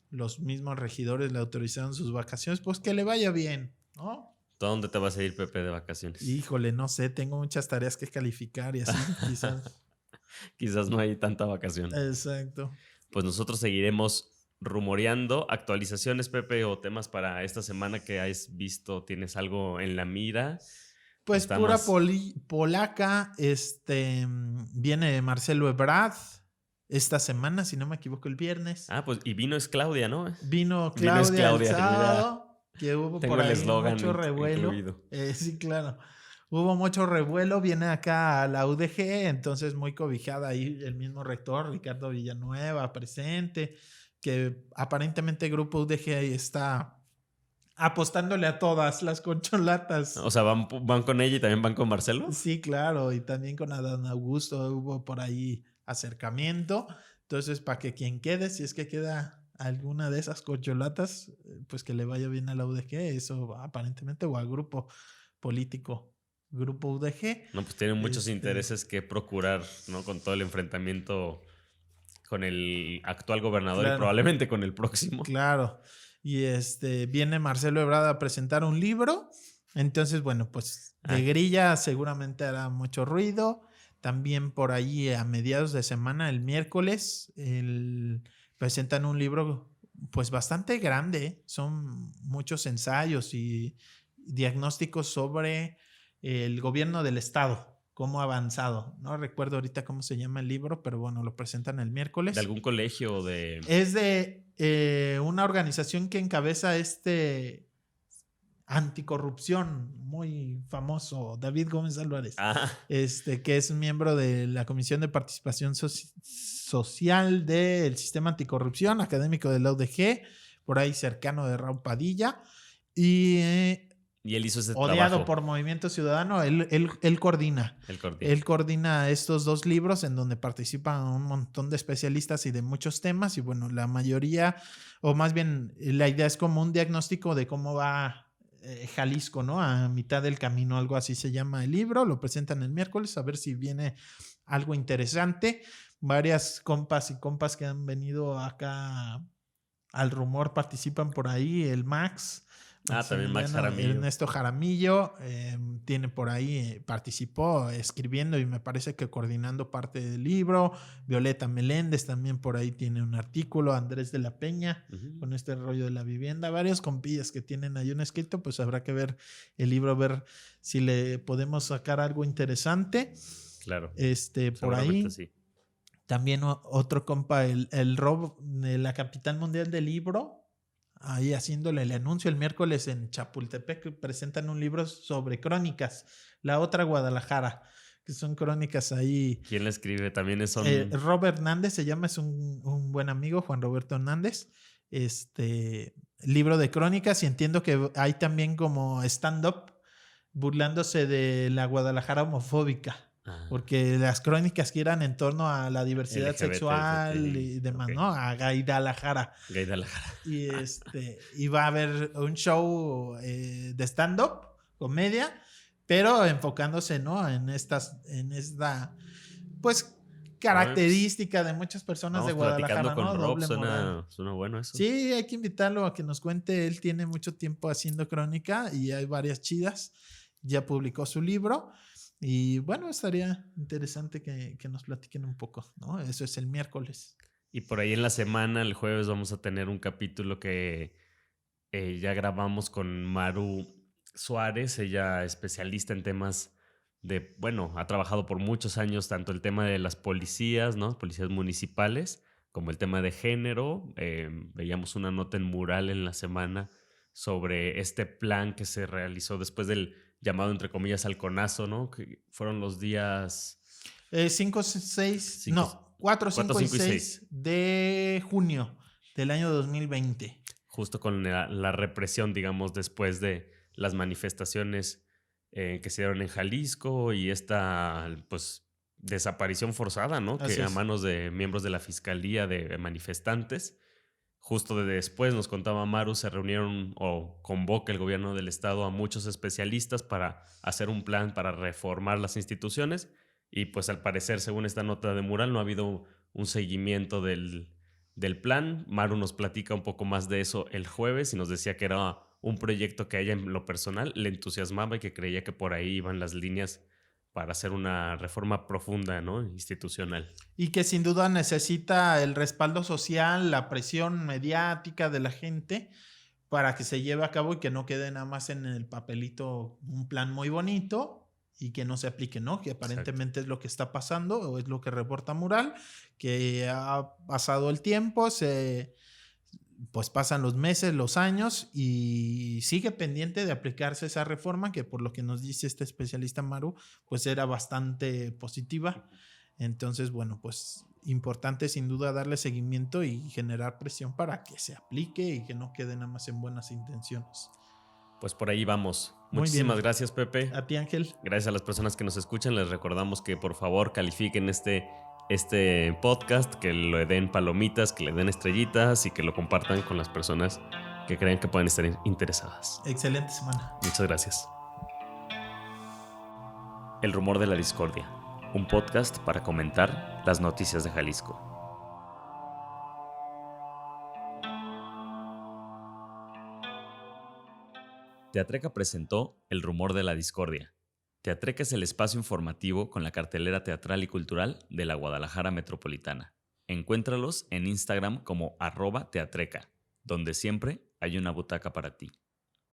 Los mismos regidores le autorizaron sus vacaciones. Pues que le vaya bien, ¿no? ¿Tú a dónde te vas a ir, Pepe, de vacaciones? Híjole, no sé, tengo muchas tareas que calificar y así, quizás. Quizás no hay tanta vacación. Exacto. Pues nosotros seguiremos rumoreando actualizaciones, Pepe, o temas para esta semana que has visto. ¿Tienes algo en la mira? Pues Está pura más... polaca. Viene Marcelo Ebrard esta semana, si no me equivoco, el viernes. Ah, pues y vino es Claudia, ¿no? Vino Vino es Claudia el Claudia, mira, sábado, que hubo tengo por el ahí eslogan mucho revuelo. incluido. Sí, claro. Hubo mucho revuelo, viene acá a la UDG, entonces muy cobijada ahí el mismo rector, Ricardo Villanueva, presente, que aparentemente el grupo UDG ahí está apostándole a todas las corcholatas. O sea, van con ella y también van con Marcelo. Sí, claro, y también con Adán Augusto hubo por ahí acercamiento. Entonces, para que quien quede, si es que queda alguna de esas corcholatas, pues que le vaya bien a la UDG, eso aparentemente, o al grupo político, grupo UDG. No, pues tienen muchos intereses que procurar, ¿no? Con todo el enfrentamiento con el actual gobernador y Claro, probablemente con el próximo. claro. Y viene Marcelo Ebrard a presentar un libro. Entonces, bueno, pues de grilla seguramente hará mucho ruido. También por ahí a mediados de semana, el miércoles, presentan un libro pues bastante grande. Son muchos ensayos y diagnósticos sobre el gobierno del estado, cómo ha avanzado. No recuerdo ahorita cómo se llama el libro, pero bueno, lo presentan el miércoles. ¿De algún colegio o de...? Es de una organización que encabeza anticorrupción muy famoso, David Gómez Álvarez, que es miembro de la Comisión de Participación Social del Sistema Anticorrupción, académico de la UDG, por ahí cercano de Raúl Padilla, y él hizo ese odiado trabajo. por Movimiento Ciudadano, él coordina. Él coordina estos 2 libros en donde participan un montón de especialistas y de muchos temas. Y bueno, la mayoría, o más bien la idea es como un diagnóstico de cómo va Jalisco, ¿no? A mitad del camino, algo así se llama el libro. Lo presentan el miércoles, a ver si viene algo interesante. Varias compas y compas que han venido acá al rumor participan por ahí, el Max. También Max Jaramillo. Ernesto Jaramillo tiene por ahí, participó escribiendo y me parece que coordinando parte del libro. Violeta Meléndez también por ahí tiene un artículo. Andrés de la Peña con este rollo de la vivienda. Varios compillas que tienen ahí un escrito, pues habrá que ver el libro, ver si le podemos sacar algo interesante. Claro. Por ahí. Sí. También otro compa, el Rob de la capital mundial del libro, ahí haciéndole el anuncio el miércoles en Chapultepec, presentan un libro sobre crónicas, la otra Guadalajara, que son crónicas ahí. ¿Quién la escribe? También es Robert Hernández se llama, es un buen amigo, Juan Roberto Hernández. Libro de crónicas, y entiendo que hay también como stand-up burlándose de la Guadalajara homofóbica. Porque las crónicas giran en torno a la diversidad LGBT, sexual y demás, ¿no? A Gaidalajara. Y va a haber un show de stand-up, comedia, pero enfocándose, ¿no? En esta, pues, característica de muchas personas de Guadalajara, con ¿no? Rob, suena bueno eso. Sí, hay que invitarlo a que nos cuente. Él tiene mucho tiempo haciendo crónica y hay varias chidas. Ya publicó su libro. Y bueno, estaría interesante que nos platiquen un poco, ¿no? Eso es el miércoles. Y por ahí en la semana, el jueves, vamos a tener un capítulo que ya grabamos con Maru Suárez. Ella especialista en temas ha trabajado por muchos años tanto el tema de las policías, ¿no? Policías municipales, como el tema de género. Veíamos una nota en Mural en la semana sobre este plan que se realizó después del llamado, entre comillas, halconazo, ¿no? Que fueron los días 4, 5 y 6 de junio del año 2020. Justo con la represión, digamos, después de las manifestaciones que se dieron en Jalisco y esta, pues, desaparición forzada, ¿no? Que a manos de miembros de la fiscalía, de manifestantes. Justo después, nos contaba Maru, se reunieron o convoca el gobierno del estado a muchos especialistas para hacer un plan para reformar las instituciones, y pues al parecer, según esta nota de Mural, no ha habido un seguimiento del plan. Maru nos platica un poco más de eso el jueves y nos decía que era un proyecto que a ella en lo personal le entusiasmaba y que creía que por ahí iban las líneas para hacer una reforma profunda, ¿no? Institucional. Y que sin duda necesita el respaldo social, la presión mediática de la gente para que se lleve a cabo y que no quede nada más en el papelito un plan muy bonito y que no se aplique, ¿no? Que aparentemente es lo que está pasando o es lo que reporta Mural, que ha pasado el tiempo, pues pasan los meses, los años y sigue pendiente de aplicarse esa reforma que, por lo que nos dice este especialista Maru, pues era bastante positiva. Entonces, bueno, pues importante sin duda darle seguimiento y generar presión para que se aplique y que no quede nada más en buenas intenciones. Pues por ahí vamos. Muchísimas gracias, Pepe. A ti, Ángel. Gracias a las personas que nos escuchan. Les recordamos que por favor califiquen este podcast, que le den palomitas, que le den estrellitas y que lo compartan con las personas que crean que pueden estar interesadas. Excelente semana. Muchas gracias. El Rumor de la Discordia, un podcast para comentar las noticias de Jalisco. Teatreca presentó El Rumor de la Discordia. Teatreca es el espacio informativo con la cartelera teatral y cultural de la Guadalajara metropolitana. Encuéntralos en Instagram como @teatreca, donde siempre hay una butaca para ti.